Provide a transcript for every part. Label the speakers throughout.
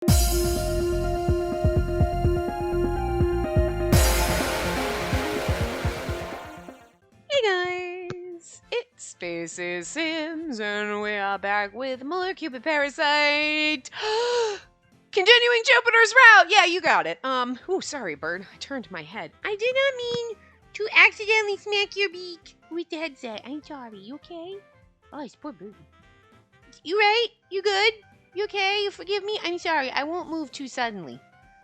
Speaker 1: Hey guys, it's Spacey Sims, and we are back with more Cupid Parasite. Continuing Jupiter's route. Yeah, you got it. Ooh, sorry, bird. I turned my head. I did not mean to accidentally smack your beak with the headset. I'm sorry. You okay? Oh, it's poor bird. You right? You good? You okay? You forgive me? I'm sorry. I won't move too suddenly.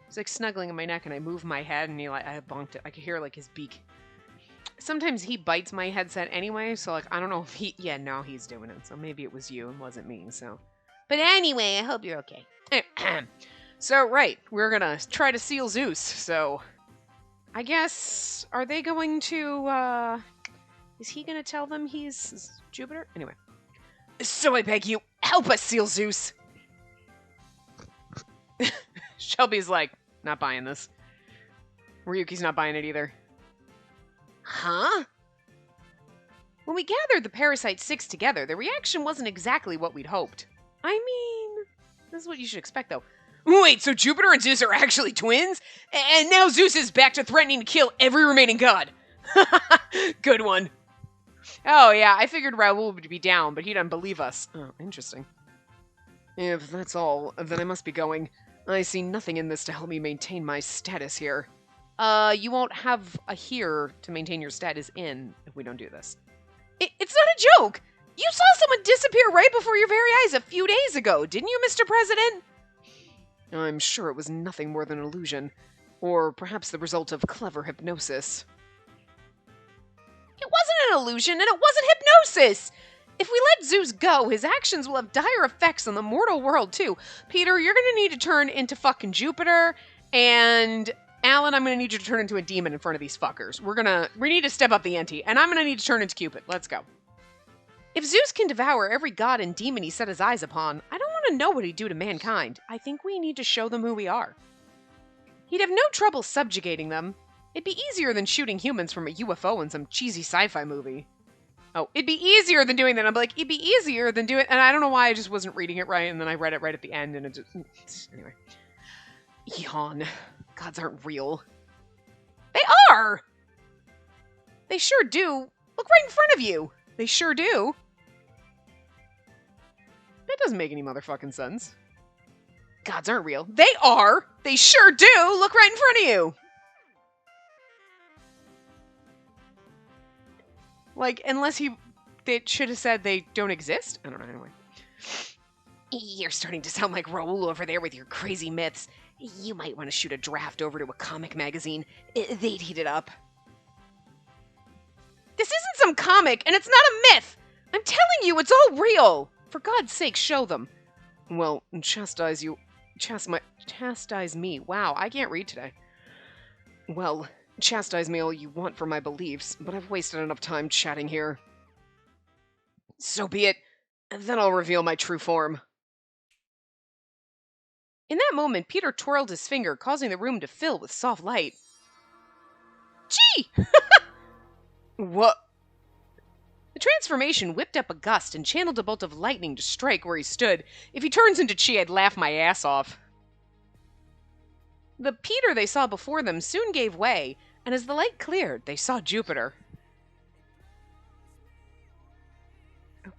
Speaker 1: It's like snuggling in my neck, and I move my head, and I bonked it. I could hear like his beak. Sometimes he bites my headset anyway, so like I don't know if now he's doing it. So maybe it was you and wasn't me. So, but anyway, I hope you're okay. So right, we're gonna try to seal Zeus. So, I guess are they going to? Is he gonna tell them he's Jupiter? Anyway, so I beg you, help us seal Zeus. Shelby's like, not buying this. Ryuki's not buying it either. Huh? When we gathered the Parasite 6 together, the reaction wasn't exactly what we'd hoped. I mean, this is what you should expect, though. Wait, so Jupiter and Zeus are actually twins? And now Zeus is back to threatening to kill every remaining god. Good one. Oh, yeah, I figured Raoul would be down, but he doesn't believe us. Oh, interesting. If that's all, then I must be going. I see nothing in this to help me maintain my status here. You won't have a here to maintain your status in if we don't do this. It's not a joke! You saw someone disappear right before your very eyes a few days ago, didn't you, Mr. President? I'm sure it was nothing more than an illusion. Or perhaps the result of clever hypnosis. It wasn't an illusion, and it wasn't hypnosis! If we let Zeus go, his actions will have dire effects on the mortal world, too. Peter, you're gonna need to turn into fucking Jupiter, and Alan, I'm gonna need you to turn into a demon in front of these fuckers. We need to step up the ante, and I'm gonna need to turn into Cupid. Let's go. If Zeus can devour every god and demon he set his eyes upon, I don't want to know what he'd do to mankind. I think we need to show them who we are. He'd have no trouble subjugating them. It'd be easier than shooting humans from a UFO in some cheesy sci-fi movie. Oh, it'd be easier than doing that. I'm like, it'd be easier than doing, and I don't know why I just wasn't reading it right, and then I read it right at the end, and it just, anyway. Yawn. Gods aren't real. They are! They sure do. Look right in front of you. They sure do. That doesn't make any motherfucking sense. Gods aren't real. They are! They sure do! Look right in front of you! Like, unless they should have said they don't exist? I don't know, anyway. You're starting to sound like Raoul over there with your crazy myths. You might want to shoot a draft over to a comic magazine. They'd heat it up. This isn't some comic, and it's not a myth! I'm telling you, it's all real! For God's sake, show them. Well, chastise me. Wow, I can't read today. Well, chastise me all you want for my beliefs, but I've wasted enough time chatting here. So be it. Then I'll reveal my true form. In that moment, Peter twirled his finger, causing the room to fill with soft light. Gee! What? The transformation whipped up a gust and channeled a bolt of lightning to strike where he stood. If he turns into Chi, I'd laugh my ass off. The Peter they saw before them soon gave way, and as the light cleared, they saw Jupiter.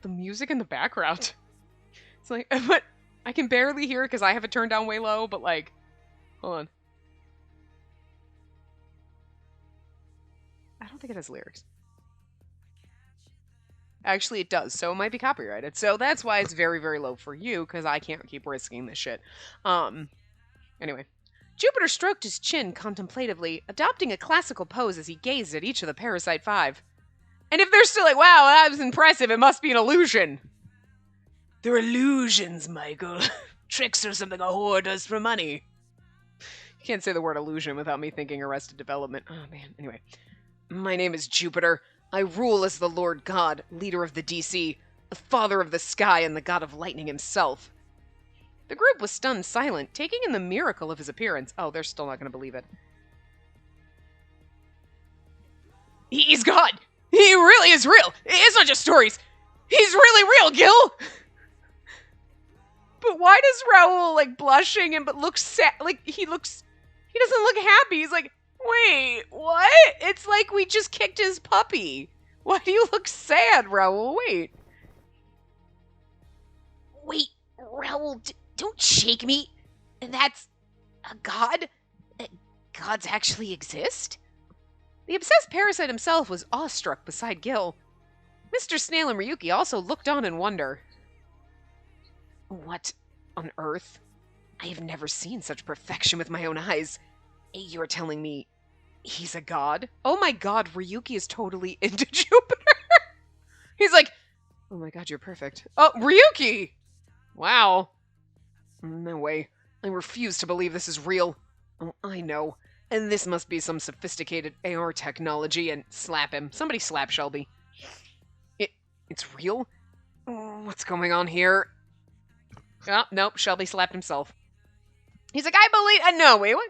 Speaker 1: The music in the background. It's like, but I can barely hear it because I have it turned down way low, but like, hold on. I don't think it has lyrics. Actually, it does, so it might be copyrighted. So that's why it's very, very low for you, because I can't keep risking this shit. Anyway. Jupiter stroked his chin contemplatively, adopting a classical pose as he gazed at each of the Parasite 5. And if they're still like, wow, that was impressive, it must be an illusion. They're illusions, Michael. Tricks are something a whore does for money. You can't say the word illusion without me thinking Arrested Development. Oh, man. Anyway. My name is Jupiter. I rule as the Lord God, leader of the DC, the father of the sky, and the god of lightning himself. The group was stunned silent, taking in the miracle of his appearance. Oh, they're still not going to believe it. He's God! He really is real! It's not just stories! He's really real, Gil! But why does Raoul, like, blushing and but looks sad? Like, he doesn't look happy. He's like, wait, what? It's like we just kicked his puppy. Why do you look sad, Raoul? Wait. Wait, Raoul, don't shake me. That's a god? Gods actually exist? The obsessed parasite himself was awestruck beside Gil. Mr. Snail and Ryuki also looked on in wonder. What on earth? I have never seen such perfection with my own eyes. You're telling me he's a god? Oh my god, Ryuki is totally into Jupiter. He's like, oh my god, you're perfect. Oh, Ryuki! Wow. No way. I refuse to believe this is real. Oh, I know. And this must be some sophisticated AR technology, and slap him. Somebody slap Shelby. It's real? What's going on here? Oh, nope, Shelby slapped himself. He's like, I believe... no, wait, what?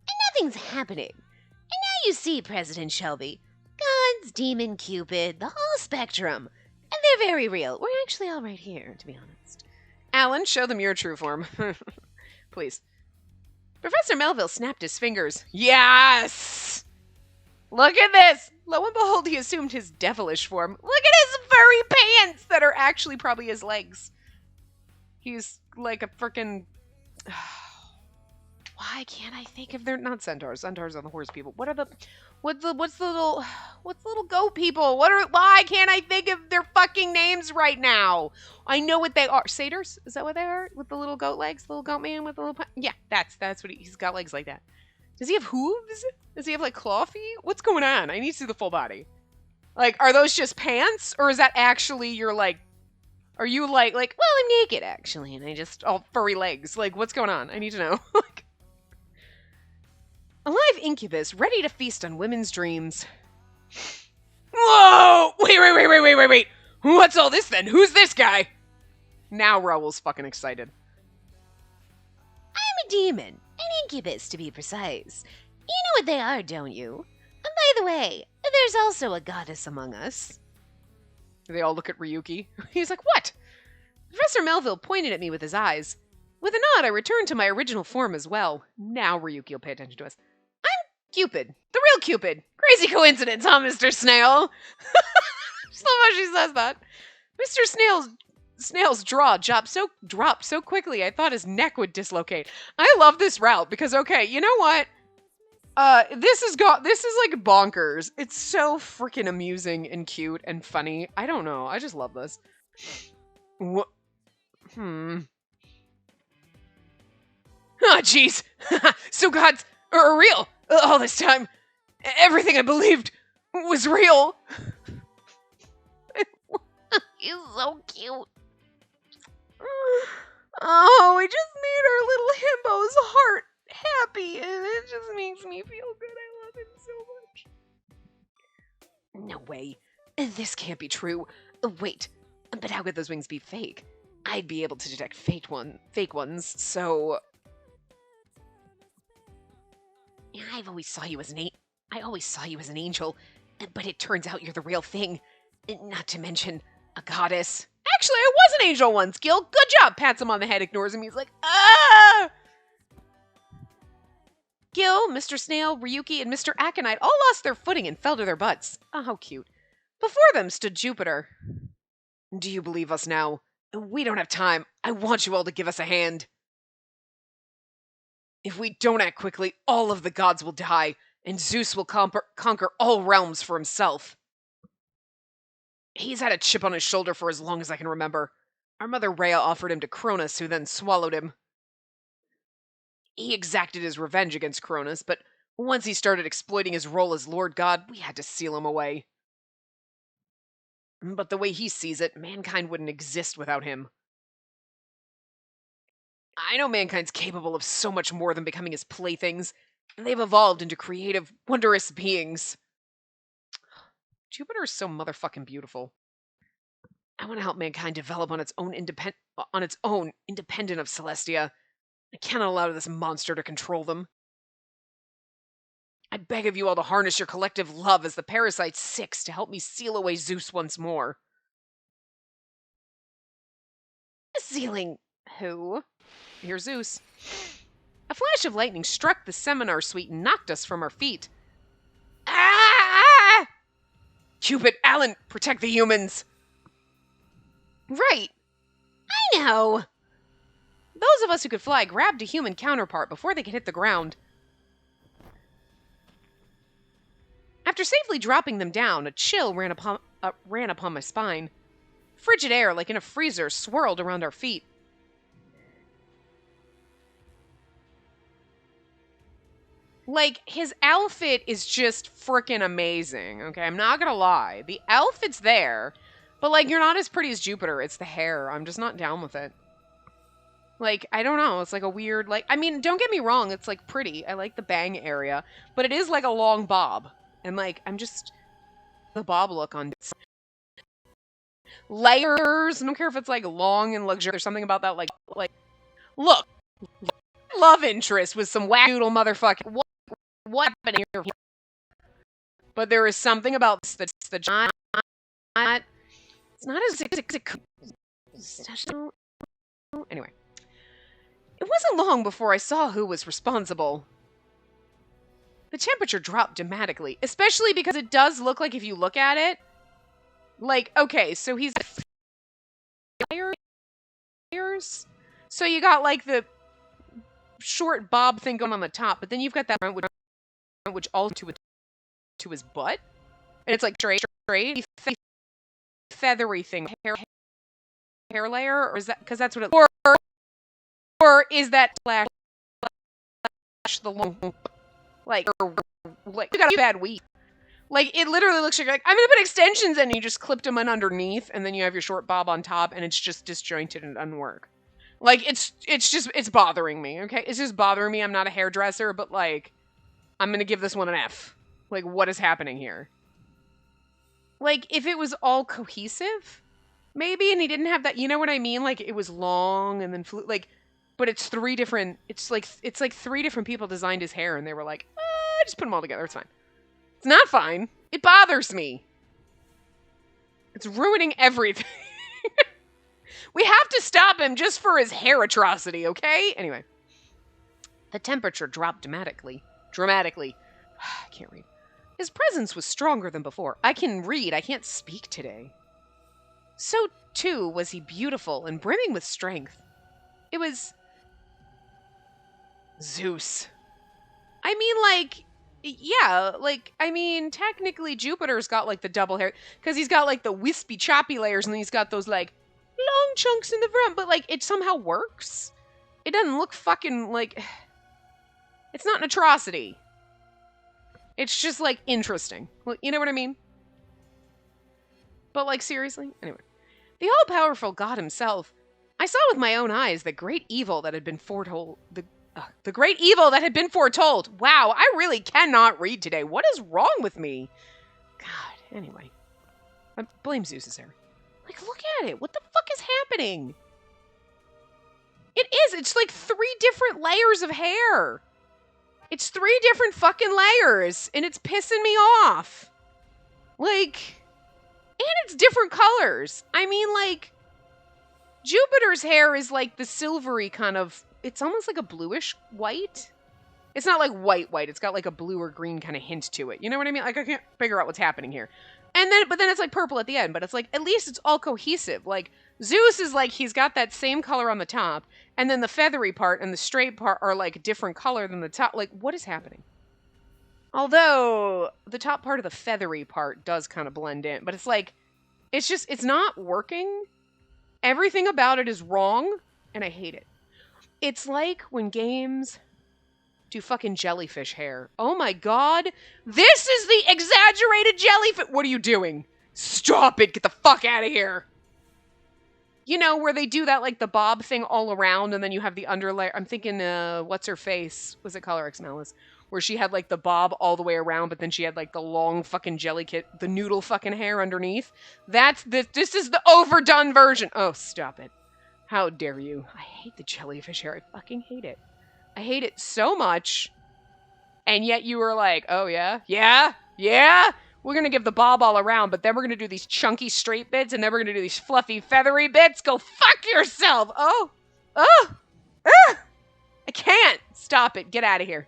Speaker 1: And nothing's happening. And now you see, President Shelby. Gods, demon, Cupid, the whole spectrum. And they're very real. We're actually all right here, to be honest. Alan, show them your true form. Please. Professor Melville snapped his fingers. Yes! Look at this! Lo and behold, he assumed his devilish form. Look at his furry pants that are actually probably his legs. He's like a frickin'... Why can't I think if they're not centaurs? Centaurs are the horse people. What's the little goat people? Why can't I think of their fucking names right now? I know what they are. Satyrs? Is that what they are? With the little goat legs? The little goat man with the little... Yeah, that's what he's got, legs like that. Does he have hooves? Does he have, like, claw feet? What's going on? I need to see the full body. Like, are those just pants? Or is that actually your, like... Are you, like, well, I'm naked, actually, and I just... all furry legs. Like, what's going on? I need to know. A live incubus, ready to feast on women's dreams. Whoa! Wait. What's all this, then? Who's this guy? Now Raoul's fucking excited. I'm a demon. An incubus, to be precise. You know what they are, don't you? And by the way, there's also a goddess among us. They all look at Ryuki. He's like, what? Professor Melville pointed at me with his eyes. With a nod, I returned to my original form as well. Now Ryuki will pay attention to us. I'm Cupid. The real Cupid. Crazy coincidence, huh, Mr. Snail? Just love how she says that. Mr. Snail's jaw dropped so quickly I thought his neck would dislocate. I love this route because, okay, you know what? This is like bonkers. It's so freaking amusing and cute and funny. I don't know. I just love this. What? Oh, jeez. So gods are real all this time. Everything I believed was real. He's so cute. Oh, we just made our little himbo's heart happy, and it just makes me feel good. I love him so much. No way. This can't be true. Wait, but how could those wings be fake? I'd be able to detect fake ones, so... I always saw you as an angel, but it turns out you're the real thing. Not to mention a goddess. Actually, I was an angel once, Gil. Good job. Pats him on the head, ignores him. He's like, ah! Gil, Mr. Snail, Ryuki, and Mr. Aconite all lost their footing and fell to their butts. Oh, how cute. Before them stood Jupiter. Do you believe us now? We don't have time. I want you all to give us a hand. If we don't act quickly, all of the gods will die, and Zeus will conquer all realms for himself. He's had a chip on his shoulder for as long as I can remember. Our mother Rhea offered him to Cronus, who then swallowed him. He exacted his revenge against Cronus, but once he started exploiting his role as Lord God, we had to seal him away. But the way he sees it, mankind wouldn't exist without him. I know mankind's capable of so much more than becoming his playthings. They've evolved into creative, wondrous beings. Jupiter is so motherfucking beautiful. I want to help mankind develop on its own, independent of Celestia. I cannot allow this monster to control them. I beg of you all to harness your collective love as the Parasite 6 to help me seal away Zeus once more. Sealing Who? Here's Zeus. A flash of lightning struck the seminar suite and knocked us from our feet. Ah! Cupid, Alan, protect the humans. Right. I know. Those of us who could fly grabbed a human counterpart before they could hit the ground. After safely dropping them down, a chill ran upon my spine. Frigid air, like in a freezer, swirled around our feet. Like, his outfit is just freaking amazing, okay? I'm not gonna lie. The outfit's there, but, like, you're not as pretty as Jupiter. It's the hair. I'm just not down with it. Like, I don't know. It's like a weird, like, I mean, don't get me wrong. It's, like, pretty. I like the bang area, but it is like a long bob. And, like, I'm just, the bob look on layers. I don't care if it's, like, long and luxurious. There's something about that, like, look, love interest with some wackadoodle motherfucking, what happened here? But there is something about this that's the giant. It's not as anyway. It wasn't long before I saw who was responsible. The temperature dropped dramatically, especially because it does look like, if you look at it, like, okay, so he's layers. So you got like the short bob thing going on the top, but then you've got that front which also to his butt, and it's like straight feathery thing, hair layer, or is that because that's what it? Or is that slash the long, like you got a bad week? Like, it literally looks like I'm gonna put extensions in, and you just clipped them in underneath, and then you have your short bob on top, and it's just disjointed and doesn't work. Like, it's bothering me, okay? It's just bothering me. I'm not a hairdresser, but, like, I'm gonna give this one an F. Like, what is happening here? Like, if it was all cohesive, maybe, and he didn't have that, you know what I mean? Like, it was long, and then flew, like, but it's three different, it's like three different people designed his hair, and they were like, just put them all together, it's fine. It's not fine. It bothers me. It's ruining everything. We have to stop him just for his hair atrocity, okay? Anyway. The temperature dropped dramatically. I can't read. His presence was stronger than before. I can read. I can't speak today. So, too, was he beautiful and brimming with strength. It was Zeus. I mean, like, yeah, like, I mean, technically Jupiter's got, like, the double hair, because he's got, like, the wispy, choppy layers, and then he's got those, like, long chunks in the front, but, like, it somehow works. It doesn't look fucking, like, it's not an atrocity. It's just, like, interesting. You know what I mean? But, like, seriously? Anyway. The all-powerful God himself. I saw with my own eyes the great evil that had been foretold. The great evil that had been foretold. Wow, I really cannot read today. What is wrong with me? God, anyway. I blame Zeus's hair. Like, look at it. What the fuck is happening? It is. It's like 3 different layers of hair. It's 3 different fucking layers, and it's pissing me off. Like, and it's different colors. I mean, like, Jupiter's hair is like the silvery kind of, it's almost like a bluish white. It's not like white. It's got like a blue or green kind of hint to it. You know what I mean? Like, I can't figure out what's happening here. But then it's like purple at the end, but it's like, at least it's all cohesive. Like, Zeus is like, he's got that same color on the top, and then the feathery part and the straight part are like a different color than the top. Like, what is happening? Although, the top part of the feathery part does kind of blend in, but it's like, it's just, it's not working. Everything about it is wrong, and I hate it. It's like when games do fucking jellyfish hair. Oh my god. This is the exaggerated jellyfish. What are you doing? Stop it. Get the fuck out of here. You know, where they do that, like, the bob thing all around, and then you have the underlayer. I'm thinking, what's her face? Was it Color X Malice? Where she had, like, the bob all the way around, but then she had, like, the long fucking the noodle fucking hair underneath. This is the overdone version. Oh, stop it. How dare you? I hate the jellyfish hair. I fucking hate it. I hate it so much. And yet you were like, oh yeah? Yeah? Yeah? We're going to give the bob all around, but then we're going to do these chunky straight bits, and then we're going to do these fluffy feathery bits. Go fuck yourself! Oh. Oh! Ah! I can't! Stop it. Get out of here.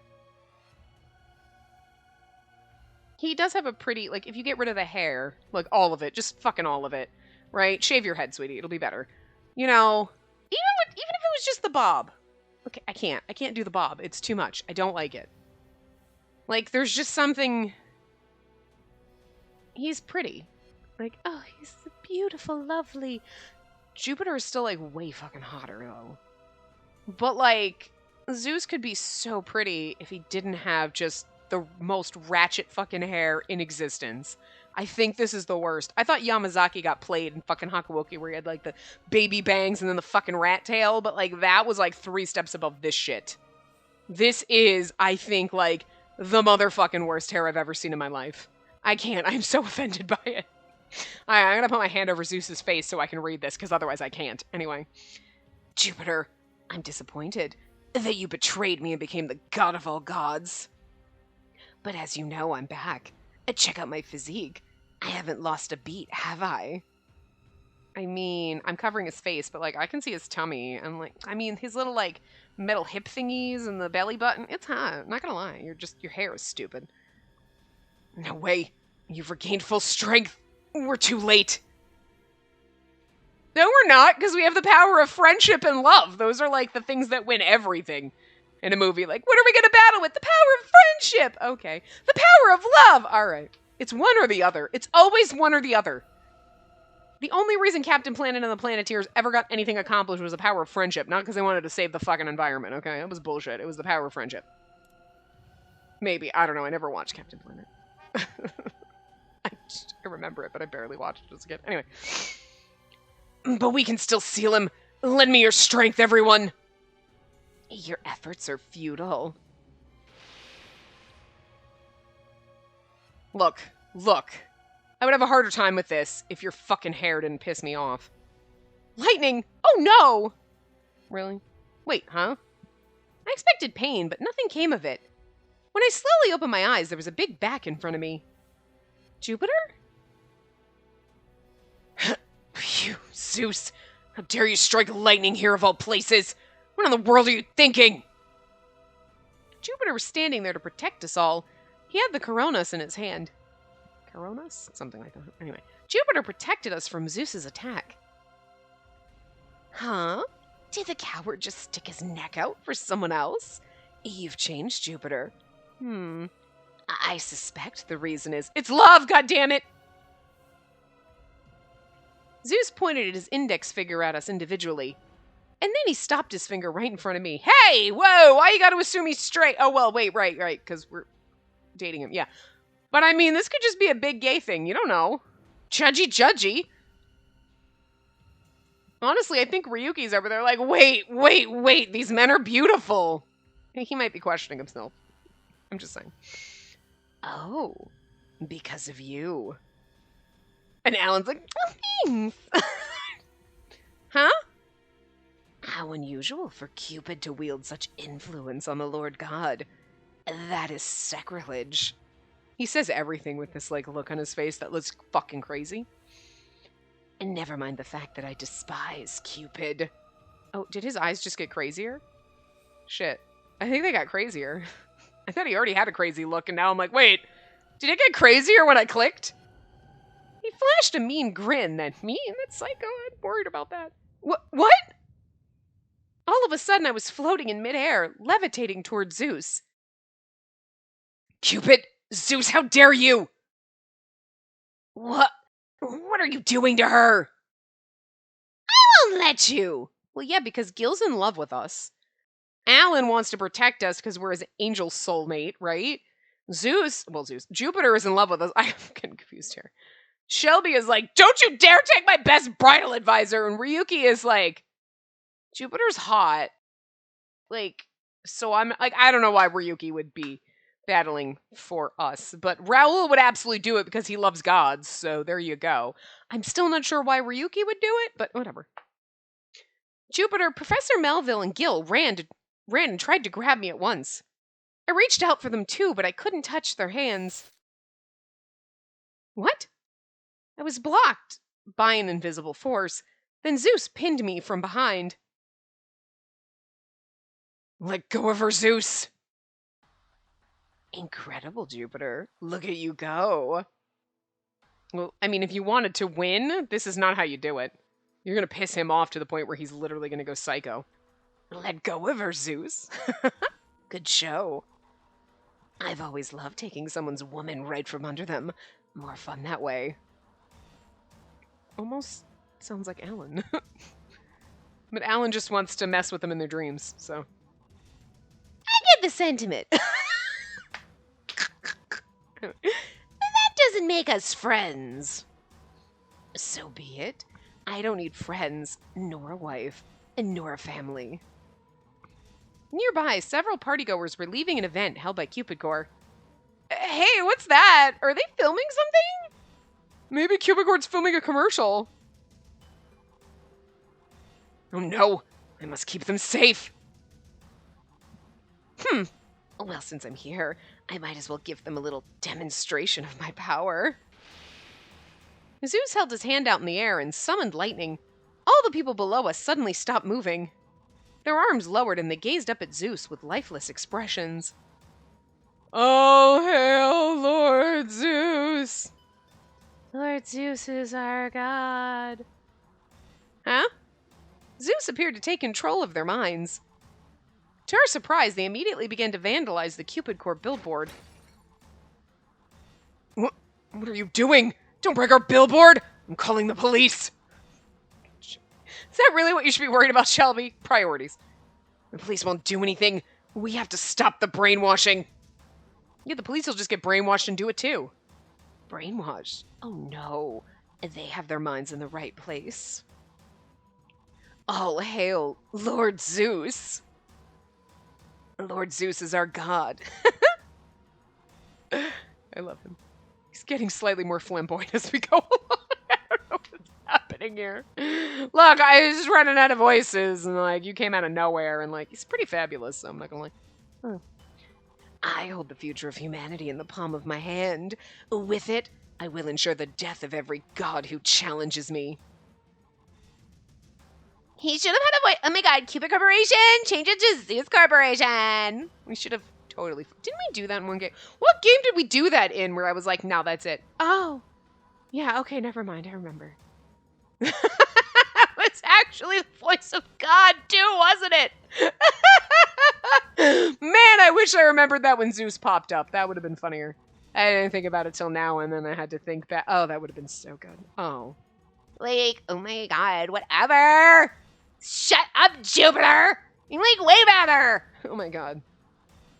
Speaker 1: He does have a pretty, like, if you get rid of the hair, like, all of it, just fucking all of it, right? Shave your head, sweetie. It'll be better. You know, even if it was just the bob. Okay, I can't do the bob. It's too much. I don't like it. Like, there's just something... He's pretty. Like, oh, he's beautiful, lovely. Jupiter is still, like, way fucking hotter, though. But, like, Zeus could be so pretty if he didn't have just the most ratchet fucking hair in existence. I think this is the worst. I thought Yamazaki got played in fucking Hakuoki where he had, like, the baby bangs and then the fucking rat tail, but, like, that was, like, 3 steps above this shit. This is, I think, like, the motherfucking worst hair I've ever seen in my life. I can't. I'm so offended by it. I'm gonna put my hand over Zeus's face so I can read this, because otherwise I can't. Anyway. Jupiter, I'm disappointed that you betrayed me and became the god of all gods. But as you know, I'm back. Check out my physique. I haven't lost a beat, have I? I mean, I'm covering his face, but, like, I can see his tummy, and, like, I mean, his little, like, metal hip thingies and the belly button, it's hot. Not gonna lie, your hair is stupid. No way. You've regained full strength. We're too late. No, we're not, because we have the power of friendship and love. Those are, like, the things that win everything in a movie. Like, what are we gonna battle with? The power of friendship! Okay. The power of love! Alright. It's one or the other. It's always one or the other. The only reason Captain Planet and the Planeteers ever got anything accomplished was the power of friendship, not because they wanted to save the fucking environment, okay? It was bullshit. It was the power of friendship. Maybe. I don't know. I never watched Captain Planet. I remember it, but I barely watched it as a kid. Anyway. But we can still seal him. Lend me your strength, everyone. Your efforts are futile. Look. I would have a harder time with this if your fucking hair didn't piss me off. Lightning! Oh no! Really? Wait, huh? I expected pain, but nothing came of it. When I slowly opened my eyes, there was a big back in front of me. Jupiter? Phew, Zeus. How dare you strike lightning here of all places? What in the world are you thinking? Jupiter was standing there to protect us all. He had the Coronas in his hand. Coronas? Something like that. Anyway, Jupiter protected us from Zeus's attack. Huh? Did the coward just stick his neck out for someone else? You've changed, Jupiter. I suspect the reason is... It's love, goddammit! Zeus pointed his index finger at us individually. And then he stopped his finger right in front of me. Hey! Whoa! Why you gotta assume he's straight? Oh, well, wait, right, because we're dating him. Yeah. But I mean, this could just be a big gay thing. You don't know. Judgy. Honestly, I think Ryuki's over there like, wait. These men are beautiful. He might be questioning himself. I'm just saying. Oh, because of you. And Alan's like, oh, thanks. Huh? How unusual for Cupid to wield such influence on the Lord God. That is sacrilege. He says everything with this, like, look on his face that looks fucking crazy. And never mind the fact that I despise Cupid. Oh, did his eyes just get crazier? Shit. I think they got crazier. I thought he already had a crazy look, and now I'm like, wait, did it get crazier when I clicked? He flashed a mean grin, then me and that psycho, I'm worried about that. What? All of a sudden, I was floating in midair, levitating toward Zeus. Cupid! Zeus, how dare you! What are you doing to her? I won't let you! Well, yeah, because Gil's in love with us. Alan wants to protect us because we're his angel soulmate, right? Jupiter is in love with us. I'm getting confused here. Shelby is like, don't you dare take my best bridal advisor! And Ryuki is like, Jupiter's hot. Like, so I'm like, I don't know why Ryuki would be battling for us, but Raoul would absolutely do it because he loves gods, so there you go. I'm still not sure why Ryuki would do it, but whatever. Jupiter, Professor Melville, and Gil ran and tried to grab me at once. I reached out for them too, but I couldn't touch their hands. What? I was blocked by an invisible force. Then Zeus pinned me from behind. Let go of her, Zeus! Incredible, Jupiter. Look at you go. Well, I mean, if you wanted to win, this is not how you do it. You're gonna piss him off to the point where he's literally gonna go psycho. Let go of her, Zeus. Good show. I've always loved taking someone's woman right from under them. More fun that way. Almost sounds like Alan. But Alan just wants to mess with them in their dreams, so. I get the sentiment. That doesn't make us friends. So be it. I don't need friends, nor a wife, and nor a family. Nearby, several partygoers were leaving an event held by Cupid Corps. Hey, what's that? Are they filming something? Maybe Cupid Corps filming a commercial. Oh no, I must keep them safe. Well, since I'm here, I might as well give them a little demonstration of my power. Zeus held his hand out in the air and summoned lightning. All the people below us suddenly stopped moving. Their arms lowered and they gazed up at Zeus with lifeless expressions. Oh, hail Lord Zeus! Lord Zeus is our god. Huh? Zeus appeared to take control of their minds. To our surprise, they immediately began to vandalize the Cupid Corps billboard. What are you doing? Don't break our billboard! I'm calling the police! Is that really what you should be worried about, Shelby? Priorities. The police won't do anything. We have to stop the brainwashing. Yeah, the police will just get brainwashed and do it too. Brainwashed? Oh no. They have their minds in the right place. All hail Lord Zeus. Lord Zeus is our god. I love him. He's getting slightly more flamboyant as we go along. I don't know what's happening here. Look, I was just running out of voices, and like you came out of nowhere, and like he's pretty fabulous. So I'm not gonna lie. Oh. I hold the future of humanity in the palm of my hand. With it, I will ensure the death of every god who challenges me. He should have had a voice. Oh my god, Cupid Corporation! Change it to Zeus Corporation! We should have totally. Didn't we do that in one game? What game did we do that in where I was like, no, that's it? Oh. Yeah, okay, never mind. I remember. It's actually the voice of God, too, wasn't it? Man, I wish I remembered that when Zeus popped up. That would have been funnier. I didn't think about it till now, and then I had to think back. Oh, that would have been so good. Oh. Like, oh my god, whatever! Shut up, Jupiter! You like way better! Oh my god.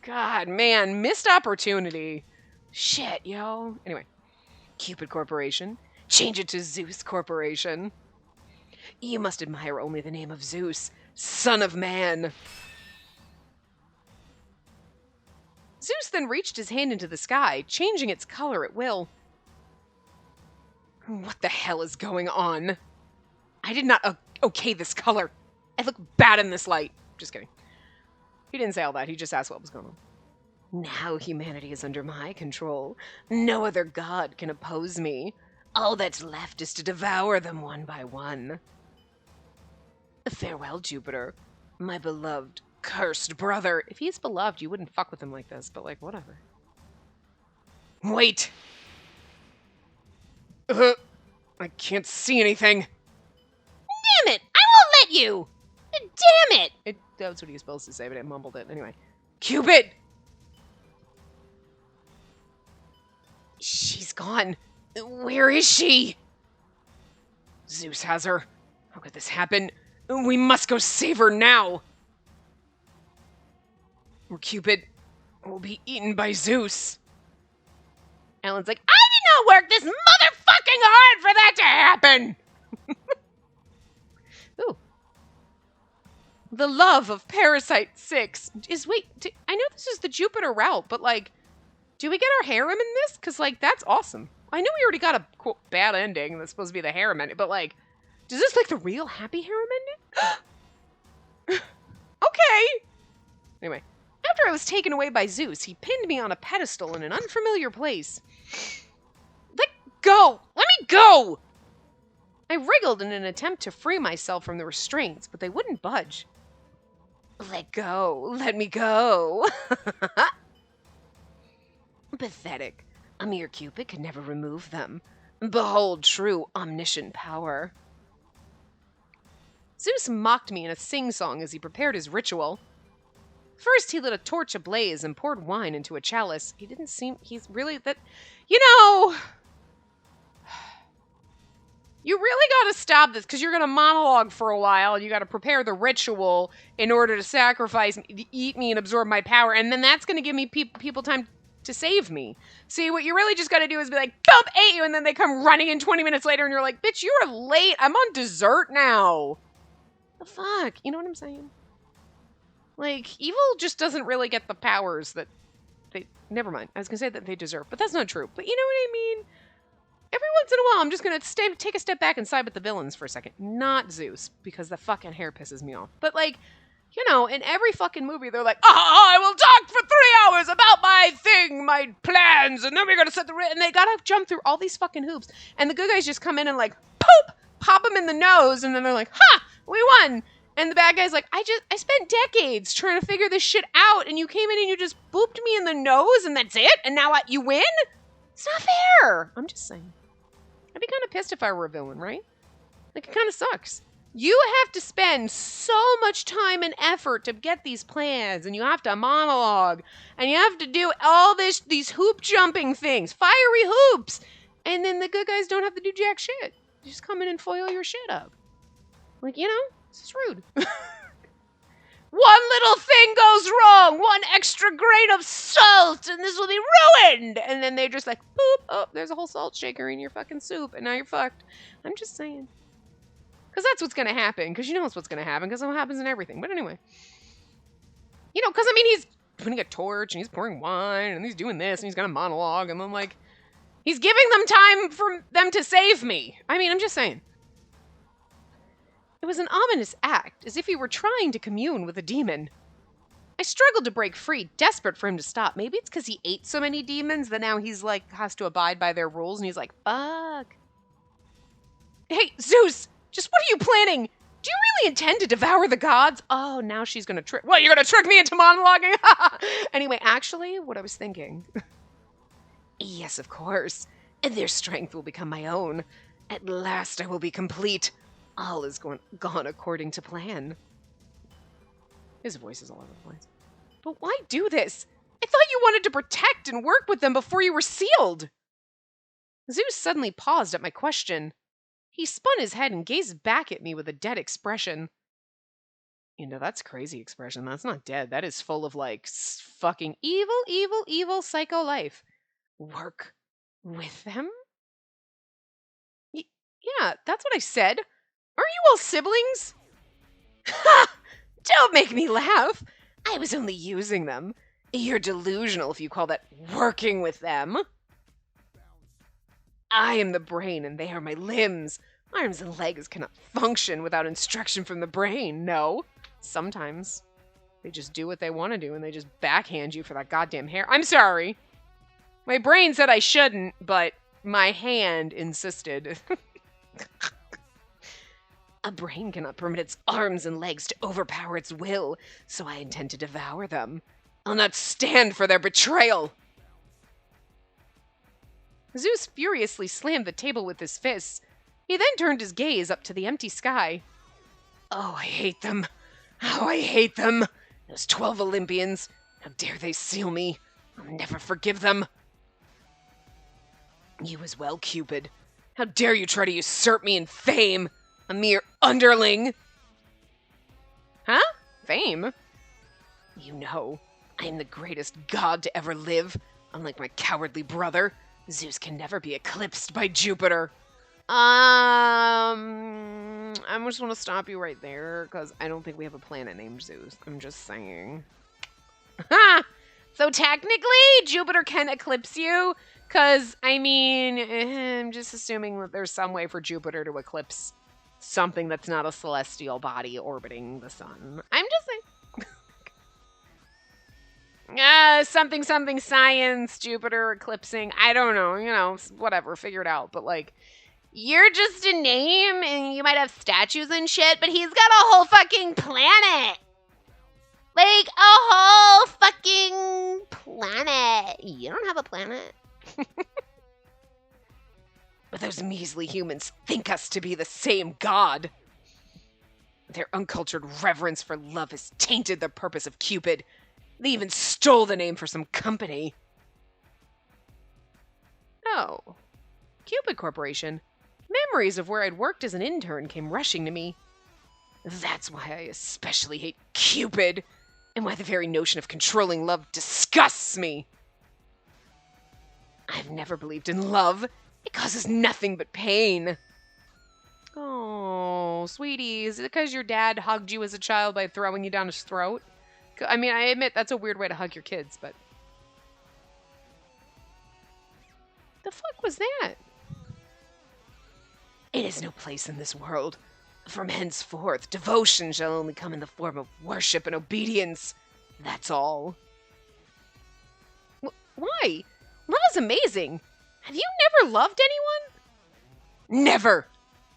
Speaker 1: God, man, missed opportunity. Shit, yo. Anyway. Cupid Corporation. Change it to Zeus Corporation. You must admire only the name of Zeus, son of man. Zeus then reached his hand into the sky, changing its color at will. What the hell is going on? I did not okay this color. I look bad in this light. Just kidding. He didn't say all that. He just asked what was going on. Now humanity is under my control. No other god can oppose me. All that's left is to devour them one by one. Farewell, Jupiter, my beloved, cursed brother. If he's beloved, you wouldn't fuck with him like this, but like, whatever. Wait! I can't see anything. Damn it! I won't let you! Damn it! That's what he was supposed to say, but I mumbled it. Anyway. Cupid! She's gone. Where is she? Zeus has her. How could this happen? We must go save her now! Or Cupid will be eaten by Zeus. Alan's like, I did not work this motherfucking hard for that to happen! Ooh. The love of Parasite 6 is, wait, I know this is the Jupiter route, but like, do we get our harem in this? Because like, that's awesome. I know we already got a, quote, bad ending that's supposed to be the harem ending, but like, is this like the real happy harem ending? Okay. Anyway, after I was taken away by Zeus, he pinned me on a pedestal in an unfamiliar place. Let go! Let me go! I wriggled in an attempt to free myself from the restraints, but they wouldn't budge. Let go. Let me go. Pathetic. A mere Cupid could never remove them. Behold true omniscient power. Zeus mocked me in a sing-song as he prepared his ritual. First, he lit a torch ablaze and poured wine into a chalice. He's really that, you know, you really gotta stop this because you're gonna monologue for a while and you gotta prepare the ritual in order to sacrifice, eat me and absorb my power, and then that's gonna give me people time to save me. See, what you really just gotta do is be like, bump, ate you, and then they come running in 20 minutes later and you're like, bitch, you're late. I'm on dessert now. The fuck? You know what I'm saying? Like, evil just doesn't really get the powers that they... Never mind. I was going to say that they deserve, but that's not true. But you know what I mean? Every once in a while, I'm just going to take a step back and side with the villains for a second. Not Zeus, because the fucking hair pisses me off. But, like, you know, in every fucking movie, they're like, I will talk for 3 hours about my thing, my plans, and then we're going to set the... And they got to jump through all these fucking hoops. And the good guys just come in and, like, poop! Pop them in the nose, and then they're like, ha! We won! And the bad guy's like, I spent decades trying to figure this shit out, and you came in and you just booped me in the nose, and that's it? And now you win? It's not fair! I'm just saying. I'd be kind of pissed if I were a villain, right? Like, it kind of sucks. You have to spend so much time and effort to get these plans, and you have to monologue, and you have to do all these hoop jumping things, fiery hoops, and then the good guys don't have to do jack shit. They just come in and foil your shit up. Like, you know? This is rude. One little thing goes wrong, one extra grain of salt, and this will be ruined. And then they're just like, boop, oh, there's a whole salt shaker in your fucking soup, and now you're fucked. I'm just saying. Because that's what's going to happen, because you know what's going to happen, because it happens in everything. But anyway. You know, because, I mean, he's putting a torch, and he's pouring wine, and he's doing this, and he's got a monologue, and I'm like, he's giving them time for them to save me. I mean, I'm just saying. It was an ominous act, as if he were trying to commune with a demon. I struggled to break free, desperate for him to stop. Maybe it's because he ate so many demons that now he's like, has to abide by their rules, and he's like, fuck. Hey, Zeus, just what are you planning? Do you really intend to devour the gods? Oh, now she's gonna trick. What, you're gonna trick me into monologuing? Anyway, actually, what I was thinking. Yes, of course. And their strength will become my own. At last I will be complete. All is gone according to plan. His voice is all over the place. But why do this? I thought you wanted to protect and work with them before you were sealed. Zeus suddenly paused at my question. He spun his head and gazed back at me with a dead expression. You know, that's a crazy expression. That's not dead. That is full of, like, fucking evil, evil, evil psycho life. Work with them? Yeah, that's what I said. Aren't you all siblings? Ha! Don't make me laugh. I was only using them. You're delusional if you call that working with them. I am the brain and they are my limbs. Arms and legs cannot function without instruction from the brain, no. Sometimes they just do what they want to do and they just backhand you for that goddamn hair. I'm sorry. My brain said I shouldn't, but my hand insisted. A brain cannot permit its arms and legs to overpower its will, so I intend to devour them. I'll not stand for their betrayal. Zeus furiously slammed the table with his fists. He then turned his gaze up to the empty sky. Oh, I hate them. Oh, I hate them. Those 12 Olympians. How dare they seal me? I'll never forgive them. You as well, Cupid. How dare you try to usurp me in fame? A mere underling. Huh? Fame? You know, I am the greatest god to ever live. Unlike my cowardly brother, Zeus can never be eclipsed by Jupiter. I just want to stop you right there, because I don't think we have a planet named Zeus. I'm just saying. Ha! So technically, Jupiter can eclipse you, because, I mean, I'm just assuming that there's some way for Jupiter to eclipse something that's not a celestial body orbiting the sun. I'm just saying. Something, something, science, Jupiter eclipsing. I don't know, you know, whatever, figure it out. But, like, you're just a name, and you might have statues and shit, but he's got a whole fucking planet.
Speaker 2: Like a whole fucking planet. You don't have a planet.
Speaker 1: But those measly humans think us to be the same god. Their uncultured reverence for love has tainted the purpose of Cupid. They even stole the name for some company. Oh, Cupid Corporation. Memories of where I'd worked as an intern came rushing to me. That's why I especially hate Cupid, and why the very notion of controlling love disgusts me. I've never believed in love. It causes nothing but pain. Oh, sweetie, is it because your dad hugged you as a child by throwing you down his throat? I mean, I admit that's a weird way to hug your kids, but... The fuck was that? It is no place in this world. From henceforth, devotion shall only come in the form of worship and obedience. That's all. Why? Love is amazing. Have you never loved anyone? Never.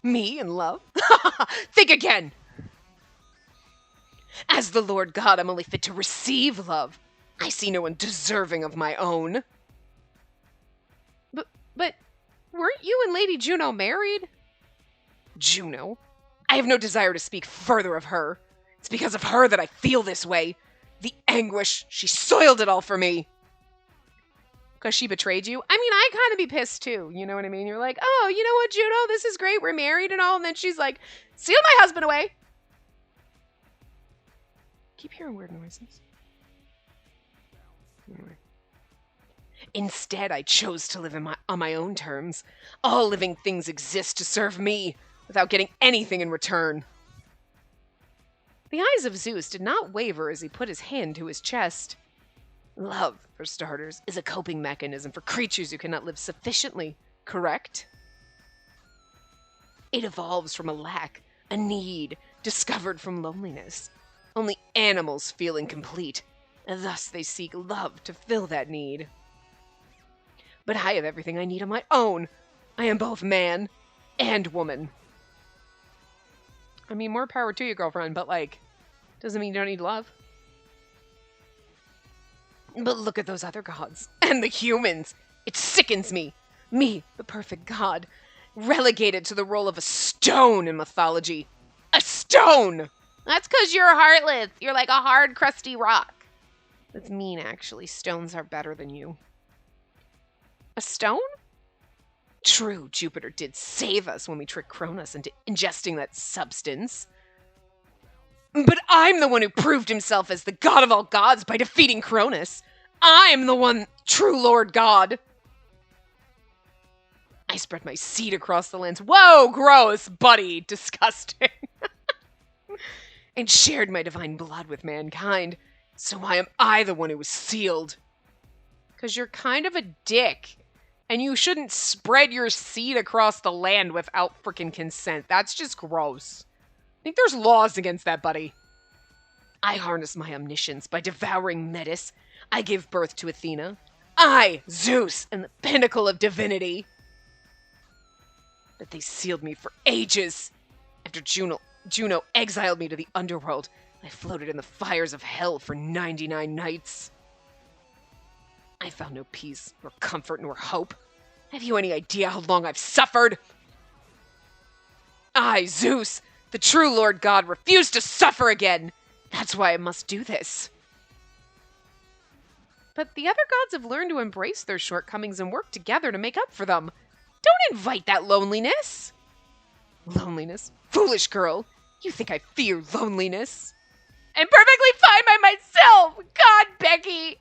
Speaker 1: Me in love? Think again. As the Lord God, I'm only fit to receive love. I see no one deserving of my own. But weren't you and Lady Juno married? Juno? I have no desire to speak further of her. It's because of her that I feel this way. The anguish, she soiled it all for me. Because she betrayed you? I mean, I kind of be pissed too, you know what I mean? You're like, oh, you know what, Juno, this is great, we're married and all, and then she's like, steal my husband away. Keep hearing weird noises. Anyway. Instead, I chose to live on my own terms. All living things exist to serve me, without getting anything in return. The eyes of Zeus did not waver as he put his hand to his chest. Love, for starters, is a coping mechanism for creatures who cannot live sufficiently, correct? It evolves from a lack, a need, discovered from loneliness. Only animals feel incomplete, and thus they seek love to fill that need. But I have everything I need on my own. I am both man and woman. I mean, more power to you, girlfriend, but, like, doesn't mean you don't need love. But look at those other gods. And the humans. It sickens me. Me, the perfect god, relegated to the role of a stone in mythology. A stone!
Speaker 2: That's because you're heartless. You're like a hard, crusty rock.
Speaker 1: That's mean, actually. Stones are better than you. A stone? True, Jupiter did save us when we tricked Cronus into ingesting that substance. But I'm the one who proved himself as the god of all gods by defeating Cronus. I'm the one true Lord God. I spread my seed across the lands. Whoa, gross, buddy, disgusting. And shared my divine blood with mankind. So why am I the one who was sealed? Because you're kind of a dick. And you shouldn't spread your seed across the land without freaking consent. That's just gross. I think there's laws against that, buddy. I harness my omniscience by devouring Metis. I give birth to Athena. I, Zeus, am the pinnacle of divinity. But they sealed me for ages. After Juno exiled me to the underworld, I floated in the fires of hell for 99 nights. I found no peace, nor comfort, nor hope. Have you any idea how long I've suffered? I, Zeus, the true Lord God, refuse to suffer again. That's why I must do this. But the other gods have learned to embrace their shortcomings and work together to make up for them. Don't invite that loneliness. Loneliness? Foolish girl. You think I fear loneliness? I'm perfectly fine by myself. God, Becky.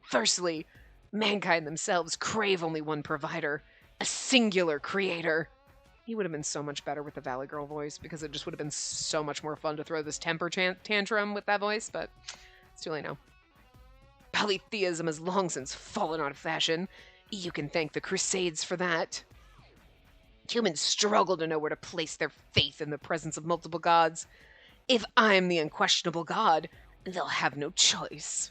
Speaker 1: Firstly, mankind themselves crave only one provider, a singular creator. He would have been so much better with the Valley Girl voice, because it just would have been so much more fun to throw this temper tantrum with that voice, but it's too late now. Polytheism has long since fallen out of fashion. You can thank the Crusades for that. Humans struggle to know where to place their faith in the presence of multiple gods. If I'm the unquestionable god, they'll have no choice.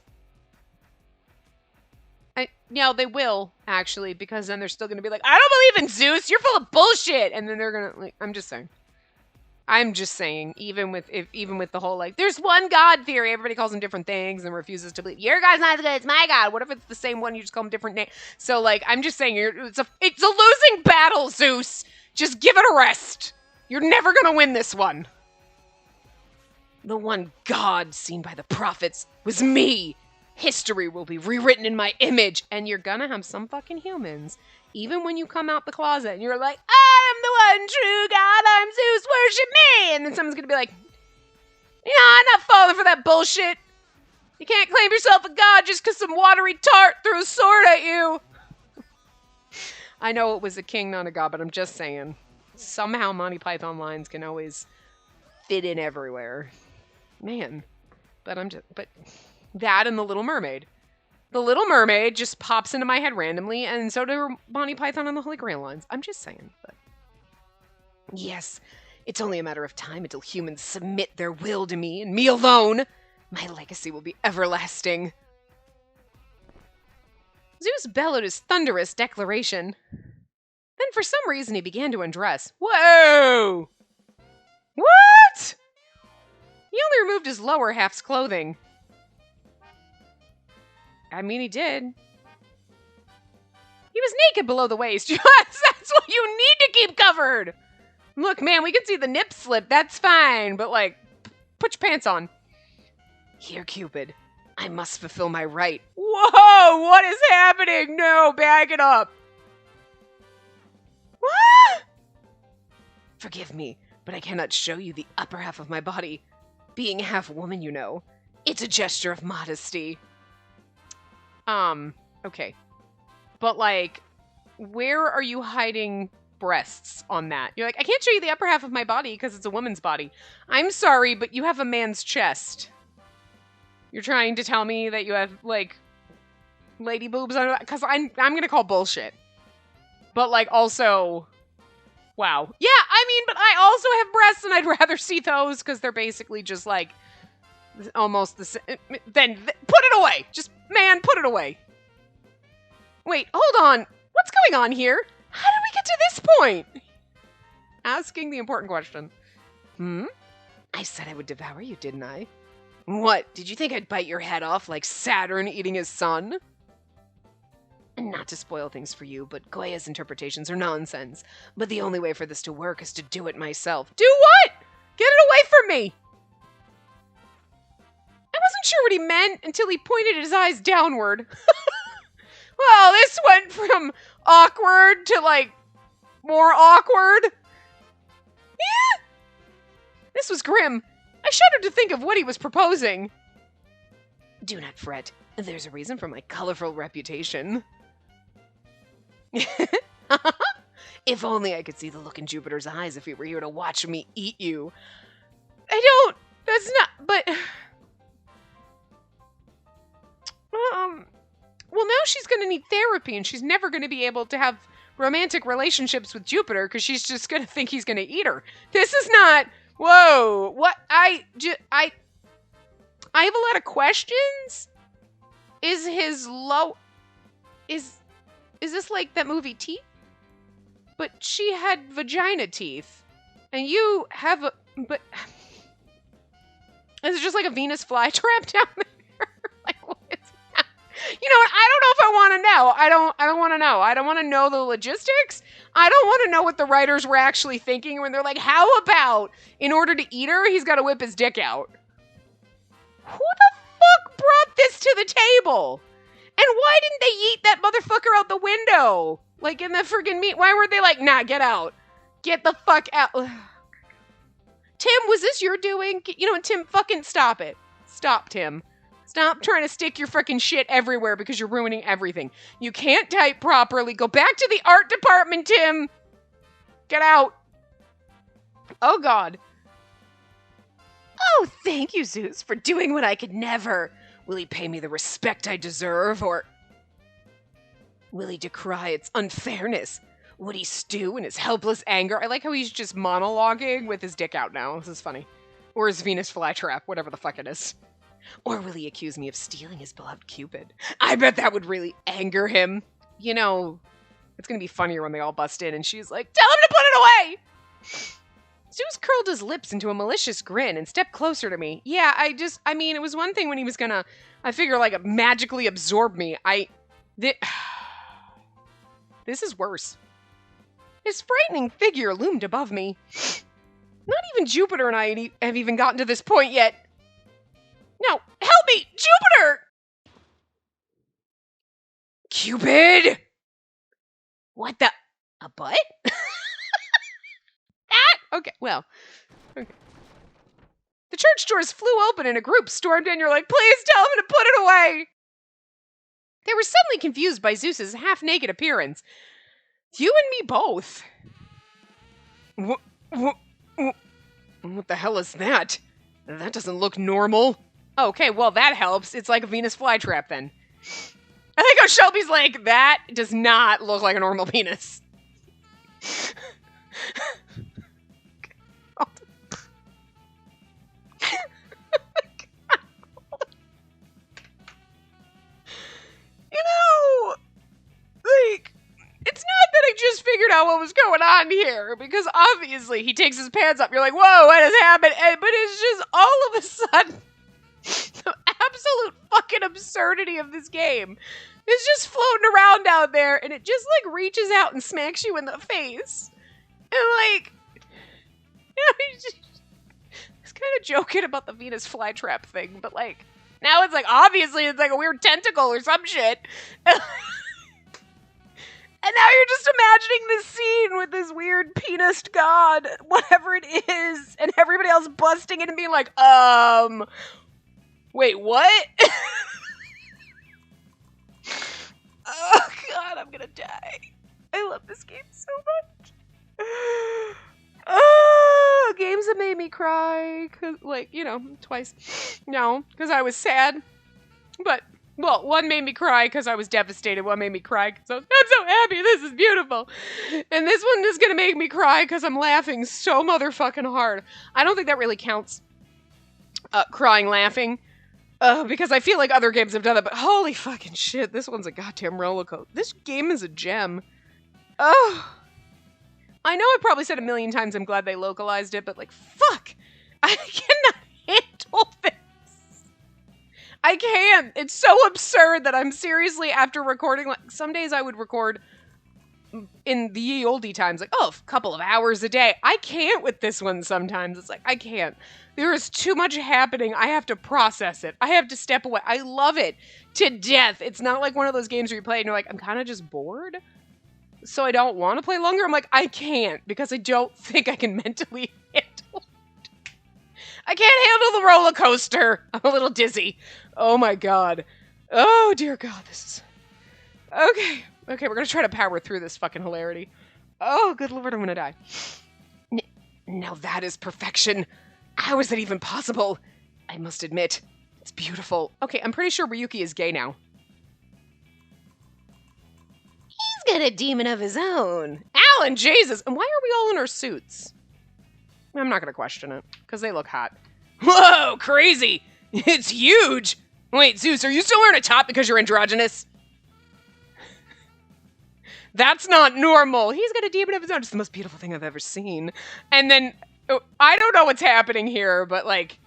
Speaker 1: Yeah, they will, actually, because then they're still going to be like, I don't believe in Zeus, you're full of bullshit! And then they're going to, like, I'm just saying. I'm just saying, even with the whole, like, there's one God theory, everybody calls him different things and refuses to believe, your God's not as good as my God. What if it's the same one, you just call him different names? So, like, I'm just saying, it's a losing battle, Zeus. Just give it a rest. You're never gonna win this one. The one God seen by the prophets was me. History will be rewritten in my image, and you're gonna have some fucking humans, even when you come out the closet and you're like, I am the one true God, I'm Zeus, worship me! And then someone's gonna be like, yeah, I'm not falling for that bullshit. You can't claim yourself a god just because some watery tart threw a sword at you. I know it was a king, not a god, but I'm just saying. Somehow Monty Python lines can always fit in everywhere. Man. But that and The Little Mermaid. The Little Mermaid just pops into my head randomly, and so do Monty Python and the Holy Grail lines. I'm just saying. But yes, it's only a matter of time until humans submit their will to me, and me alone. My legacy will be everlasting. Zeus bellowed his thunderous declaration. Then for some reason he began to undress. Whoa! What? He only removed his lower half's clothing. I mean, he did. He was naked below the waist. Yes, that's what you need to keep covered. Look, man, we can see the nip slip. That's fine. But, like, put your pants on. Here, Cupid. I must fulfill my right. Whoa, what is happening? No, back it up. What? Forgive me, but I cannot show you the upper half of my body. Being half woman, you know. It's a gesture of modesty. Okay. But, like, where are you hiding breasts on that? You're like, I can't show you the upper half of my body because it's a woman's body. I'm sorry, but you have a man's chest. You're trying to tell me that you have, like, lady boobs on it? Because I'm going to call bullshit. But, like, also, wow. Yeah, I mean, but I also have breasts, and I'd rather see those because they're basically just, like, almost the same. Then put it away. Just, man, put it away. Wait, hold on. What's going on here? How did we get to this point? Asking the important question. I said I would devour you, didn't I? What? Did you think I'd bite your head off like Saturn eating his son? Not to spoil things for you, but Goya's interpretations are nonsense. But the only way for this to work is to do it myself. Do what? Get it away from me! I wasn't sure what he meant until he pointed his eyes downward. Well, this went from awkward to, like, more awkward. Yeah. This was grim. I shuddered to think of what he was proposing. Do not fret. There's a reason for my colorful reputation. If only I could see the look in Jupiter's eyes if he were here to watch me eat you. That's not, but... Well, now she's going to need therapy, and she's never going to be able to have romantic relationships with Jupiter, because she's just going to think he's going to eat her. This is not... Whoa. What? I have a lot of questions. Is his low... Is this like that movie Teeth? But she had vagina teeth. And you have a... But... Is it just like a Venus flytrap down there? Like, what is that? You know what? I don't know if I want to know. I don't want to know. I don't want to know the logistics. I don't want to know what the writers were actually thinking when they're like, how about, in order to eat her, he's got to whip his dick out? Who the fuck brought this to the table? And why didn't they yeet that motherfucker out the window? Like in the friggin' meat. Why were they like, nah, get out. Get the fuck out. Tim, was this your doing? You know what, Tim, fucking stop it. Stop, Tim. Stop trying to stick your freaking shit everywhere because you're ruining everything. You can't type properly. Go back to the art department, Tim. Get out. Oh, God. Oh, thank you, Zeus, for doing what I could never. Will he pay me the respect I deserve, or will he decry its unfairness? Would he stew in his helpless anger? I like how he's just monologuing with his dick out now. This is funny. Or his Venus flytrap, whatever the fuck it is. Or will he accuse me of stealing his beloved Cupid? I bet that would really anger him. You know, it's going to be funnier when they all bust in and she's like, tell him to put it away! Zeus curled his lips into a malicious grin and stepped closer to me. Yeah, I mean, it was one thing when he was gonna, I figure, like, magically absorb me. This is worse. His frightening figure loomed above me. Not even Jupiter and I have even gotten to this point yet. No, help me! Jupiter! Cupid! What the? A butt? That? Okay, well. Okay. The church doors flew open and a group stormed in. You're like, please tell him to put it away! They were suddenly confused by Zeus's half-naked appearance. You and me both. What the hell is that? That doesn't look normal. Okay, well, that helps. It's like a Venus flytrap, then. I think how Shelby's like, that does not look like a normal penis. You know, like, it's not that I just figured out what was going on here, because obviously he takes his pants up. You're like, whoa, what has happened? But it's just all of a sudden, the absolute fucking absurdity of this game is just floating around out there, and it just, like, reaches out and smacks you in the face. And, like, you know, he's kind of joking about the Venus flytrap thing, but, like, now it's like, obviously it's like a weird tentacle or some shit. And now you're just imagining this scene with this weird penised god, whatever it is, and everybody else busting in and being like, wait, what? Oh god, I'm gonna die. I love this game so much. Oh, games that made me cry, 'cause, like, you know, twice. No, because I was sad. But, well, one made me cry because I was devastated. One made me cry because I'm so happy. This is beautiful. And this one is going to make me cry because I'm laughing so motherfucking hard. I don't think that really counts. Crying, laughing. Because I feel like other games have done that, but holy fucking shit, this one's a goddamn roller coaster. This game is a gem. Oh. I know I probably said a million times I'm glad they localized it, but, like, fuck! I cannot handle this! I can't! It's so absurd that I'm seriously, after recording, like, some days I would record in the ye olde times, like, oh, a couple of hours a day. I can't with this one sometimes. It's like, I can't. There is too much happening. I have to process it. I have to step away. I love it to death. It's not like one of those games where you play and you're like, I'm kind of just bored, so I don't want to play longer. I'm like, I can't, because I don't think I can mentally handle it. I can't handle the roller coaster. I'm a little dizzy. Oh my god. Oh dear god, this is... Okay, we're gonna try to power through this fucking hilarity. Oh, good lord, I'm gonna die. Now that is perfection. How is that even possible? I must admit, it's beautiful. Okay, I'm pretty sure Ryuki is gay now. He's got a demon of his own. Alan, Jesus! And why are we all in our suits? I'm not gonna question it, because they look hot. Whoa, crazy! It's huge! Wait, Zeus, are you still wearing a top because you're androgynous? That's not normal. He's got a demon of his own. It's the most beautiful thing I've ever seen. And then, I don't know what's happening here, but, like,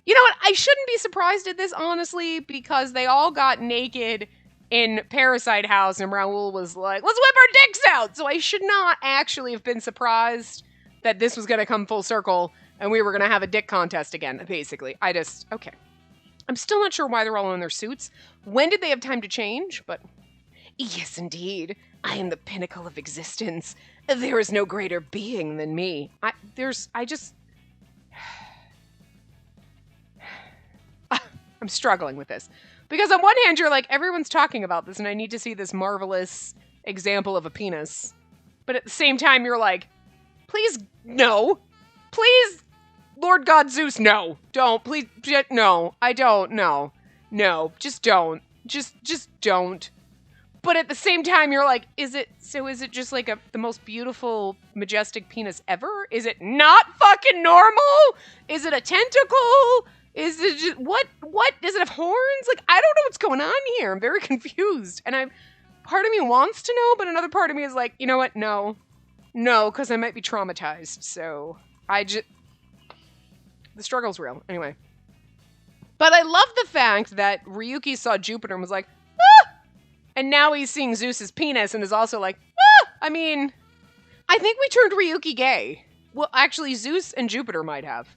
Speaker 1: you know what? I shouldn't be surprised at this, honestly, because they all got naked in Parasite House, and Raoul was like, let's whip our dicks out! So I should not actually have been surprised that this was going to come full circle, and we were going to have a dick contest again, basically. Okay. I'm still not sure why they're all in their suits. When did they have time to change? But, yes, indeed. I am the pinnacle of existence. There is no greater being than me. I'm struggling with this. Because on one hand, you're like, everyone's talking about this, and I need to see this marvelous example of a penis. But at the same time, you're like, please, no. Please, Lord God Zeus, no. Don't. Please, no. I don't. No. No. Just don't. Just don't. But at the same time, you're like, is it just like the most beautiful, majestic penis ever? Is it not fucking normal? Is it a tentacle? Is it just, what? Does it have horns? Like, I don't know what's going on here. I'm very confused. And part of me wants to know, but another part of me is like, you know what? No, because I might be traumatized. So The struggle's real. Anyway. But I love the fact that Ryuki saw Jupiter and was like, ah! And now he's seeing Zeus's penis and is also like, ah! I mean, I think we turned Ryuki gay. Well, actually, Zeus and Jupiter might have.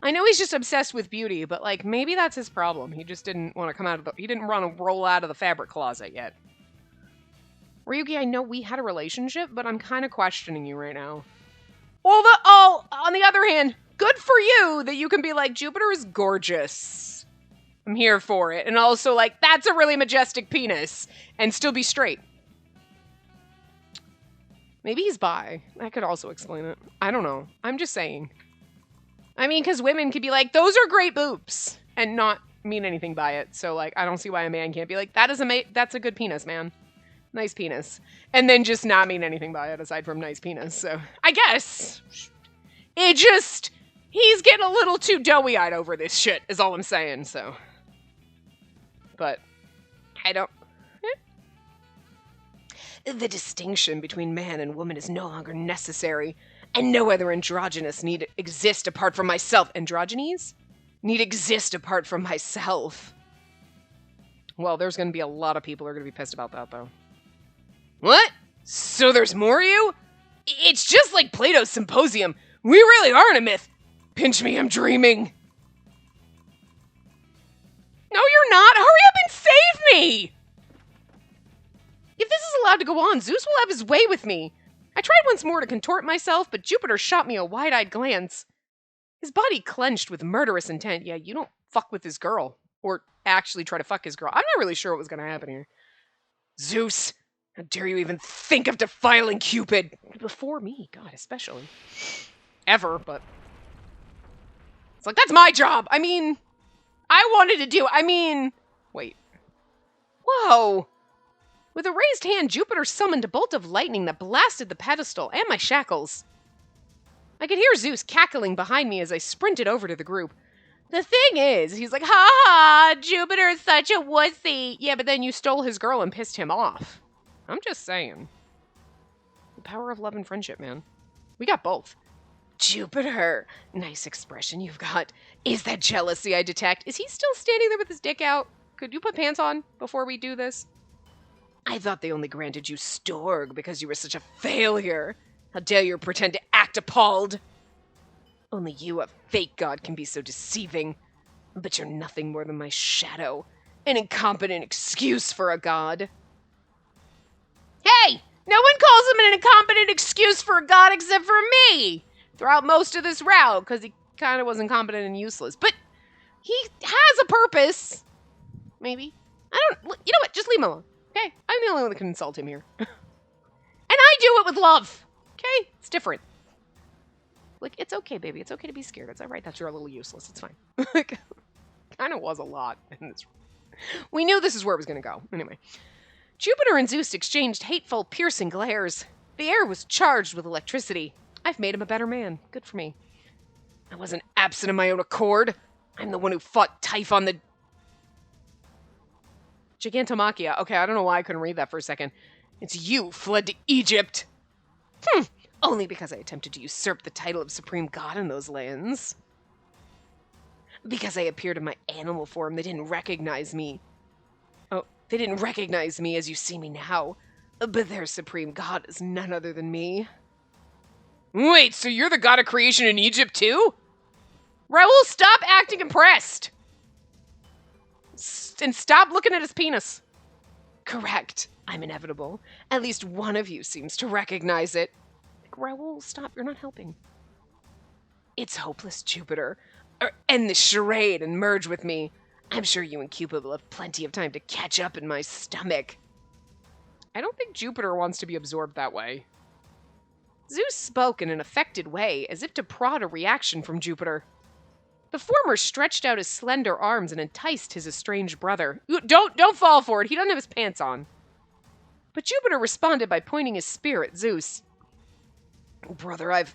Speaker 1: I know he's just obsessed with beauty, but, like, maybe that's his problem. He just didn't want to come out of the... He didn't want to roll out of the fabric closet yet. Ryuki, I know we had a relationship, but I'm kind of questioning you right now. Well, on the other hand, good for you that you can be like, Jupiter is gorgeous. I'm here for it. And also, like, that's a really majestic penis. And still be straight. Maybe he's bi. That could also explain it. I don't know. I'm just saying. I mean, because women could be like, those are great boobs. And not mean anything by it. So, like, I don't see why a man can't be like, that's a good penis, man. Nice penis. And then just not mean anything by it aside from nice penis. So, I guess. He's getting a little too doughy-eyed over this shit, is all I'm saying, so. But, I don't... The distinction between man and woman is no longer necessary, and no other androgynous need exist apart from myself. Androgynes? Need exist apart from myself. Well, there's gonna be a lot of people who are gonna be pissed about that, though. What? So there's more of you? It's just like Plato's Symposium. We really are in a myth. Pinch me, I'm dreaming. No, you're not. Hurry up and save me! If this is allowed to go on, Zeus will have his way with me. I tried once more to contort myself, but Jupiter shot me a wide-eyed glance. His body clenched with murderous intent. Yeah, you don't fuck with his girl. Or actually try to fuck his girl. I'm not really sure what was going to happen here. Zeus, how dare you even think of defiling Cupid? Before me, God, especially. Ever, but... It's like, that's my job! I mean... Wait. Whoa! With a raised hand, Jupiter summoned a bolt of lightning that blasted the pedestal and my shackles. I could hear Zeus cackling behind me as I sprinted over to the group. The thing is, he's like, ha ha, Jupiter is such a wussy. Yeah, but then you stole his girl and pissed him off. I'm just saying. The power of love and friendship, man. We got both. Jupiter, nice expression you've got. Is that jealousy I detect? Is he still standing there with his dick out? Could you put pants on before we do this? I thought they only granted you Storg because you were such a failure. How dare you pretend to act appalled? Only you, a fake god, can be so deceiving. But you're nothing more than my shadow. An incompetent excuse for a god. Hey! No one calls him an incompetent excuse for a god except for me! Throughout most of this route, because he kind of was incompetent and useless. But he has a purpose. Maybe. You know what? Just leave him alone. Okay? I'm the only one that can insult him here. And I do it with love. Okay? It's different. Like, it's okay, baby. It's okay to be scared. It's alright that you're a little useless. It's fine. Like, kind of was a lot in this. We knew this is where it was going to go. Anyway. Jupiter and Zeus exchanged hateful, piercing glares. The air was charged with electricity. I've made him a better man. Good for me. I wasn't absent of my own accord. I'm the one who fought Typhon the... Gigantomachia. Okay, I don't know why I couldn't read that for a second. It's you fled to Egypt. Only because I attempted to usurp the title of supreme god in those lands. Because I appeared in my animal form, they didn't recognize me. Oh, they didn't recognize me as you see me now. But their supreme god is none other than me. Wait, so you're the god of creation in Egypt too? Raoul, stop acting impressed! And stop looking at his penis. Correct. I'm inevitable. At least one of you seems to recognize it. Like, Raoul, stop. You're not helping. It's hopeless, Jupiter. End this charade and merge with me. I'm sure you and Cupid will have plenty of time to catch up in my stomach. I don't think Jupiter wants to be absorbed that way. Zeus spoke in an affected way, as if to prod a reaction from Jupiter. The former stretched out his slender arms and enticed his estranged brother. Don't fall for it. He doesn't have his pants on. But Jupiter responded by pointing his spear at Zeus. Brother, I've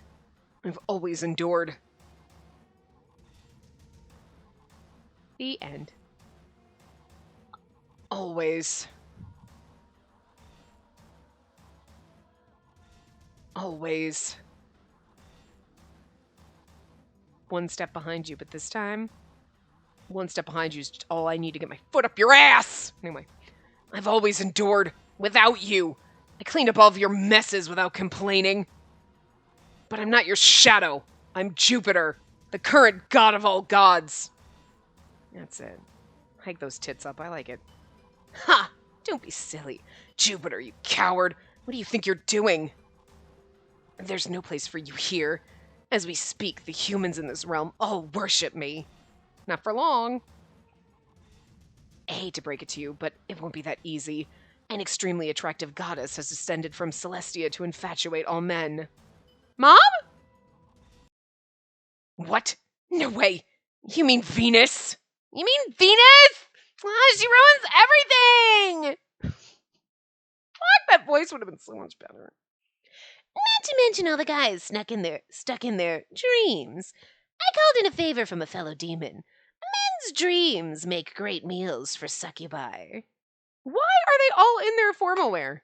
Speaker 1: always endured. The end. Always. Always. one step behind you, but this time, one step behind you is just all I need to get my foot up your ass! Anyway, I've always endured without you. I cleaned up all of your messes without complaining. But I'm not your shadow. I'm Jupiter, the current god of all gods. That's it. Hike those tits up. I like it. Ha! Don't be silly. Jupiter, you coward. What do you think you're doing? There's no place for you here. As we speak, the humans in this realm all worship me. Not for long. I hate to break it to you, but it won't be that easy. An extremely attractive goddess has descended from Celestia to infatuate all men. Mom? What? No way. You mean Venus? You mean Venus? Oh, she ruins everything! Fuck, that voice would have been so much better. Not to mention all the guys stuck in their dreams. I called in a favor from a fellow demon. Men's dreams make great meals for succubi. Why are they all in their formal wear?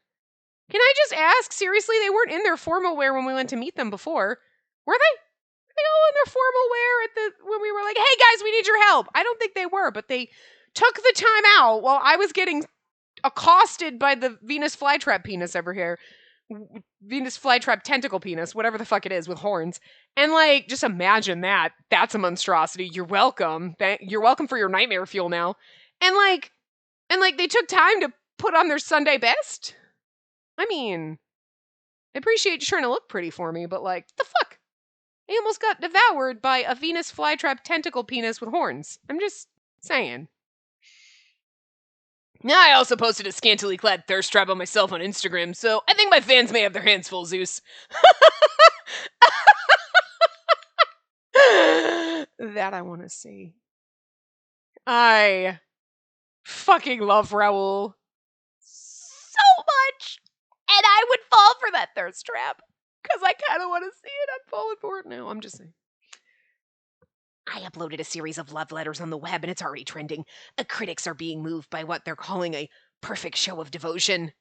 Speaker 1: Can I just ask, seriously, they weren't in their formal wear when we went to meet them before. Were they? Were they all in their formal wear when we were like, hey guys, we need your help? I don't think they were, but they took the time out while I was getting accosted by the Venus flytrap penis over here. Venus flytrap tentacle penis, whatever the fuck it is, with horns. And like, just imagine that. That's a monstrosity. You're welcome. You're welcome for your nightmare fuel now. And like, they took time to put on their Sunday best? I mean, I appreciate you trying to look pretty for me, but like, the fuck? I almost got devoured by a Venus flytrap tentacle penis with horns. I'm just saying. I also posted a scantily clad thirst trap on myself on Instagram, so I think my fans may have their hands full, Zeus. That I want to see. I fucking love Raoul so much, and I would fall for that thirst trap, because I kind of want to see it. I'm falling for it now. I'm just saying. I uploaded a series of love letters on the web, and it's already trending. Critics are being moved by what they're calling a perfect show of devotion.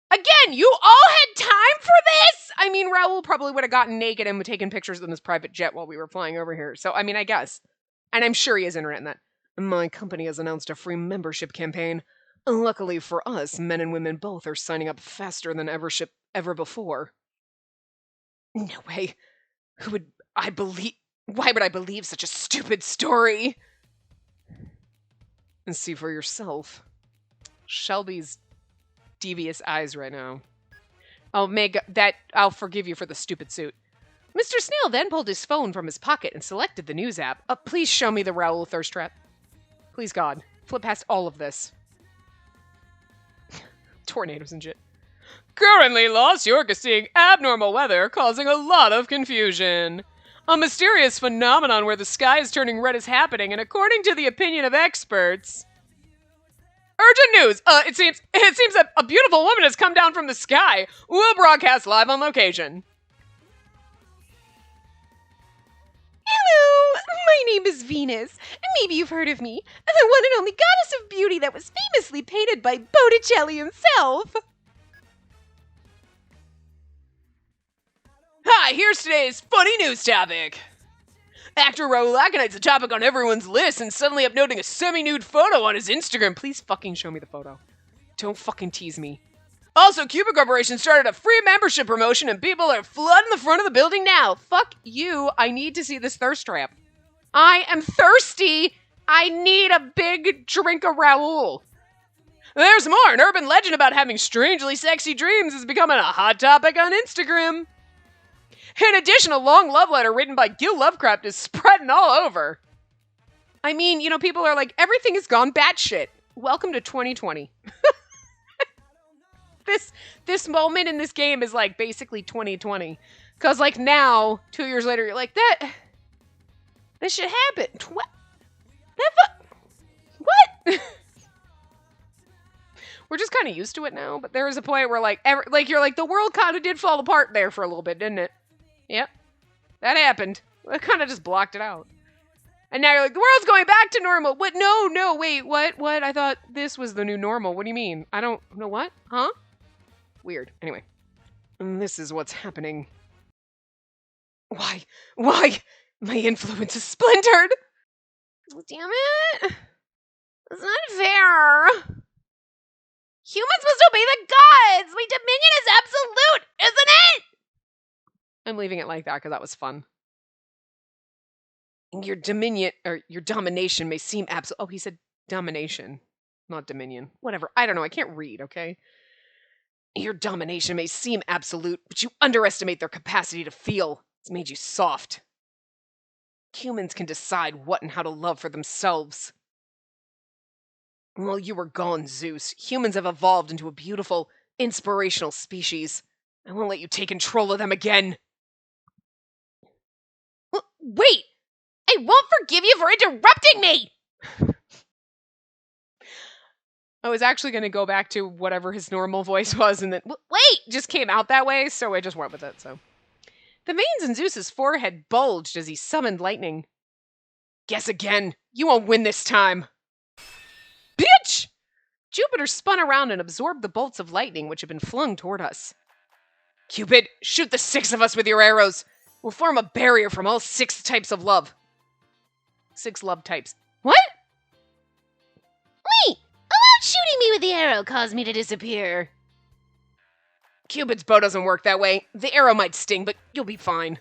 Speaker 1: Again, you all had time for this? I mean, Raoul probably would have gotten naked and taken pictures in this private jet while we were flying over here. So, I mean, I guess. And I'm sure he has internet in that. My company has announced a free membership campaign. Luckily for us, men and women both are signing up faster than ever before. No way. Why would I believe such a stupid story? And see for yourself. Shelby's devious eyes right now. I'll forgive you for the stupid suit. Mr. Snail then pulled his phone from his pocket and selected the news app. Please show me the Raoul thirst trap. Please, God. Flip past all of this. Tornadoes and shit. Currently, Lost York is seeing abnormal weather, causing a lot of confusion. A mysterious phenomenon where the sky is turning red is happening, and according to the opinion of experts... Urgent news! It seems that a beautiful woman has come down from the sky. We'll broadcast live on location. Hello, my name is Venus. Maybe you've heard of me. The one and only goddess of beauty that was famously painted by Botticelli himself. Hi, here's today's funny news topic. Actor Raoul Aconite's a topic on everyone's list and suddenly uploading a semi-nude photo on his Instagram. Please fucking show me the photo. Don't fucking tease me. Also, Cupid Corporation started a free membership promotion and people are flooding the front of the building now. Fuck you. I need to see this thirst trap. I am thirsty. I need a big drink of Raoul. There's more. An urban legend about having strangely sexy dreams is becoming a hot topic on Instagram. In addition, a long love letter written by Gil Lovecraft is spreading all over. I mean, you know, people are like, everything has gone batshit. Welcome to 2020. This moment in this game is like basically 2020. Because like now, 2 years later, you're like, this shit happened. What? What? We're just kind of used to it now, but there is a point where like, you're like, the world kind of did fall apart there for a little bit, didn't it? Yep. That happened. I kind of just blocked it out. And now you're like, the world's going back to normal. What? No, wait, what? I thought this was the new normal. What do you mean? I don't know what? Huh? Weird. Anyway. And this is what's happening. Why? My influence is splintered!
Speaker 2: Damn it! It's not fair! Humans must obey the gods! My dominion is absolute, isn't it?
Speaker 1: I'm leaving it like that because that was fun. Your domination may seem absolute. Oh, he said domination, not dominion. Whatever. I don't know. I can't read, okay? Your domination may seem absolute, but you underestimate their capacity to feel. It's made you soft. Humans can decide what and how to love for themselves. While you were gone, Zeus, humans have evolved into a beautiful, inspirational species. I won't let you take control of them again.
Speaker 2: Wait! I won't forgive you for interrupting me!
Speaker 1: I was actually going to go back to whatever his normal voice was, and then, wait, just came out that way, so I just went with it, so. The veins in Zeus's forehead bulged as he summoned lightning. Guess again. You won't win this time. Bitch! Jupiter spun around and absorbed the bolts of lightning which had been flung toward us. Cupid, shoot the 6 of us with your arrows. We'll form a barrier from all 6 types of love. 6 love types. What?
Speaker 2: Wait! How shooting me with the arrow caused me to disappear?
Speaker 1: Cupid's bow doesn't work that way. The arrow might sting, but you'll be fine.
Speaker 2: Am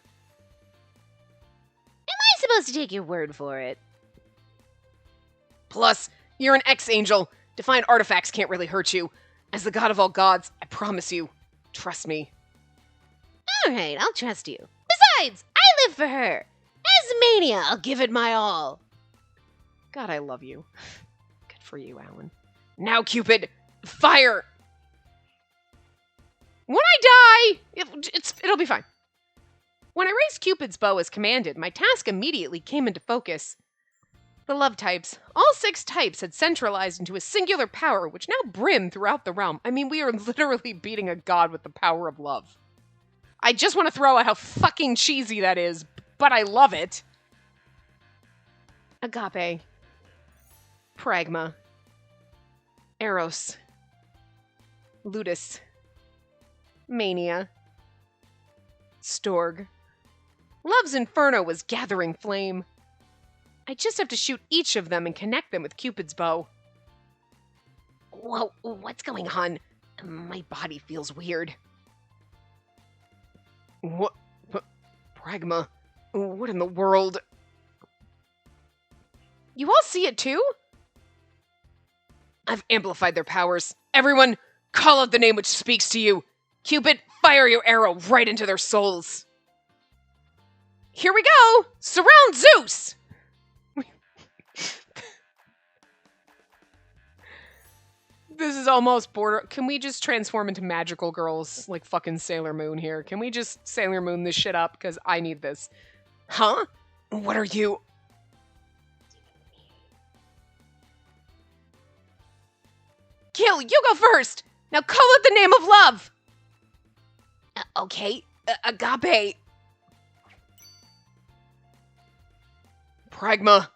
Speaker 2: I supposed to take your word for it?
Speaker 1: Plus, you're an ex-angel. Divine artifacts can't really hurt you. As the god of all gods, I promise you. Trust me.
Speaker 2: Alright, I'll trust you. Besides, I live for her. As Mania, I'll give it my all.
Speaker 1: God, I love you. Good for you, Alan. Now, Cupid, fire! When I die, it'll be fine. When I raised Cupid's bow as commanded, my task immediately came into focus. The love types. All 6 types had centralized into a singular power which now brimmed throughout the realm. I mean, we are literally beating a god with the power of love. I just want to throw out how fucking cheesy that is, but I love it. Agape. Pragma. Eros. Ludus. Mania. Storg. Love's inferno was gathering flame. I just have to shoot each of them and connect them with Cupid's bow. Whoa, what's going on? My body feels weird. What? Pragma? What in the world? You all see it too? I've amplified their powers. Everyone, call out the name which speaks to you. Cupid, fire your arrow right into their souls. Here we go! Surround Zeus! This is almost border. Can we just transform into magical girls like fucking Sailor Moon here? Can we just Sailor Moon this shit up? Because I need this. Huh? What are you? Gil, you go first! Now call out the name of love! Okay. Agape. Pragma.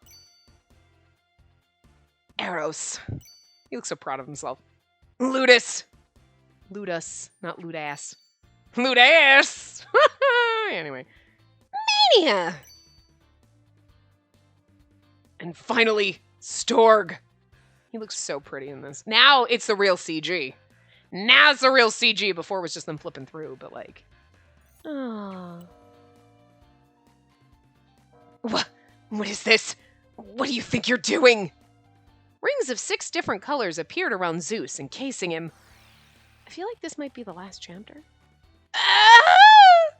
Speaker 1: Eros. He looks so proud of himself. Ludus. Ludus, not Ludas. Ludas! Anyway. Mania! And finally, Storg. He looks so pretty in this. Now it's the real CG. Now it's the real CG. Before it was just them flipping through, but like... Oh. What is this? What do you think you're doing? Rings of 6 different colors appeared around Zeus, encasing him. I feel like this might be the last chapter. Ah!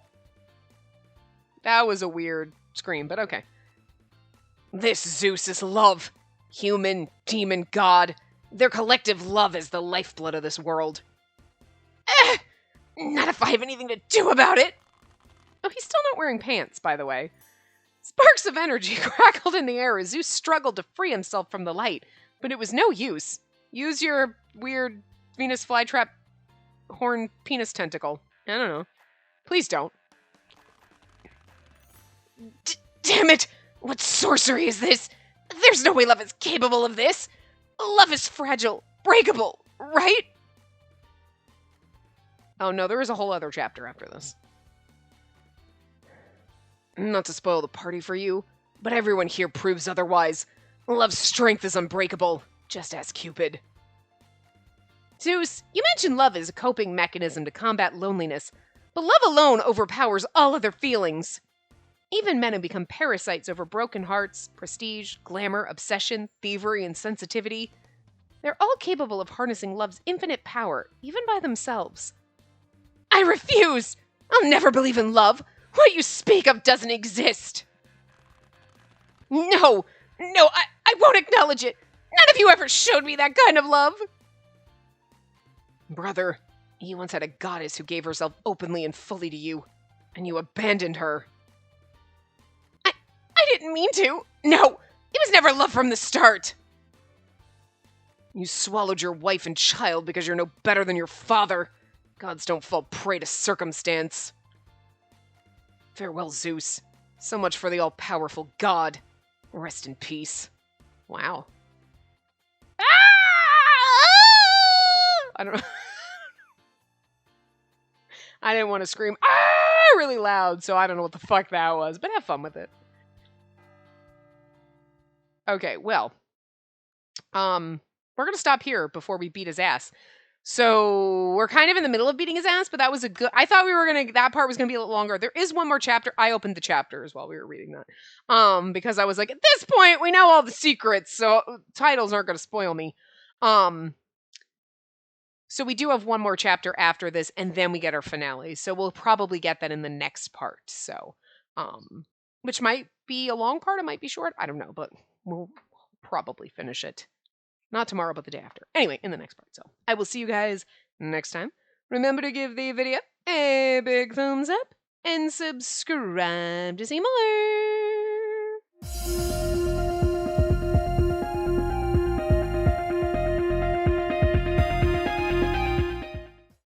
Speaker 1: That was a weird scream, but okay. This Zeus is love. Human, demon, god. Their collective love is the lifeblood of this world. Not if I have anything to do about it. Oh, he's still not wearing pants, by the way. Sparks of energy crackled in the air as Zeus struggled to free himself from the light, but it was no use. Use your weird Venus flytrap horn penis tentacle. I don't know. Please don't. Damn it! What sorcery is this? There's no way love is capable of this. Love is fragile, breakable, right? Oh no, there is a whole other chapter after this. Not to spoil the party for you, but everyone here proves otherwise. Love's strength is unbreakable. Just ask Cupid. Zeus, you mentioned love as a coping mechanism to combat loneliness, but love alone overpowers all other feelings. Even men who become parasites over broken hearts, prestige, glamour, obsession, thievery, and sensitivity, they're all capable of harnessing love's infinite power, even by themselves. I refuse! I'll never believe in love! What you speak of doesn't exist! No! I won't acknowledge it! None of you ever showed me that kind of love! Brother, you once had a goddess who gave herself openly and fully to you, and you abandoned her. I didn't mean to! No! It was never love from the start! You swallowed your wife and child because you're no better than your father. Gods don't fall prey to circumstance. Farewell, Zeus. So much for the all-powerful god. Rest in peace. Wow. I don't know. I didn't want to scream really loud, so I don't know what the fuck that was, but have fun with it. Okay, well. We're going to stop here before we beat his ass. So we're kind of in the middle of beating his ass, but that was a good... I thought that part was going to be a little longer. There is one more chapter. I opened the chapters while we were reading that. Because I was like, at this point, we know all the secrets, so titles aren't going to spoil me. So we do have one more chapter after this, and then we get our finale. So we'll probably get that in the next part. So, which might be a long part, it might be short. I don't know, but we'll probably finish it. Not tomorrow, but the day after. Anyway, in the next part. So I will see you guys next time. Remember to give the video a big thumbs up and subscribe to see more.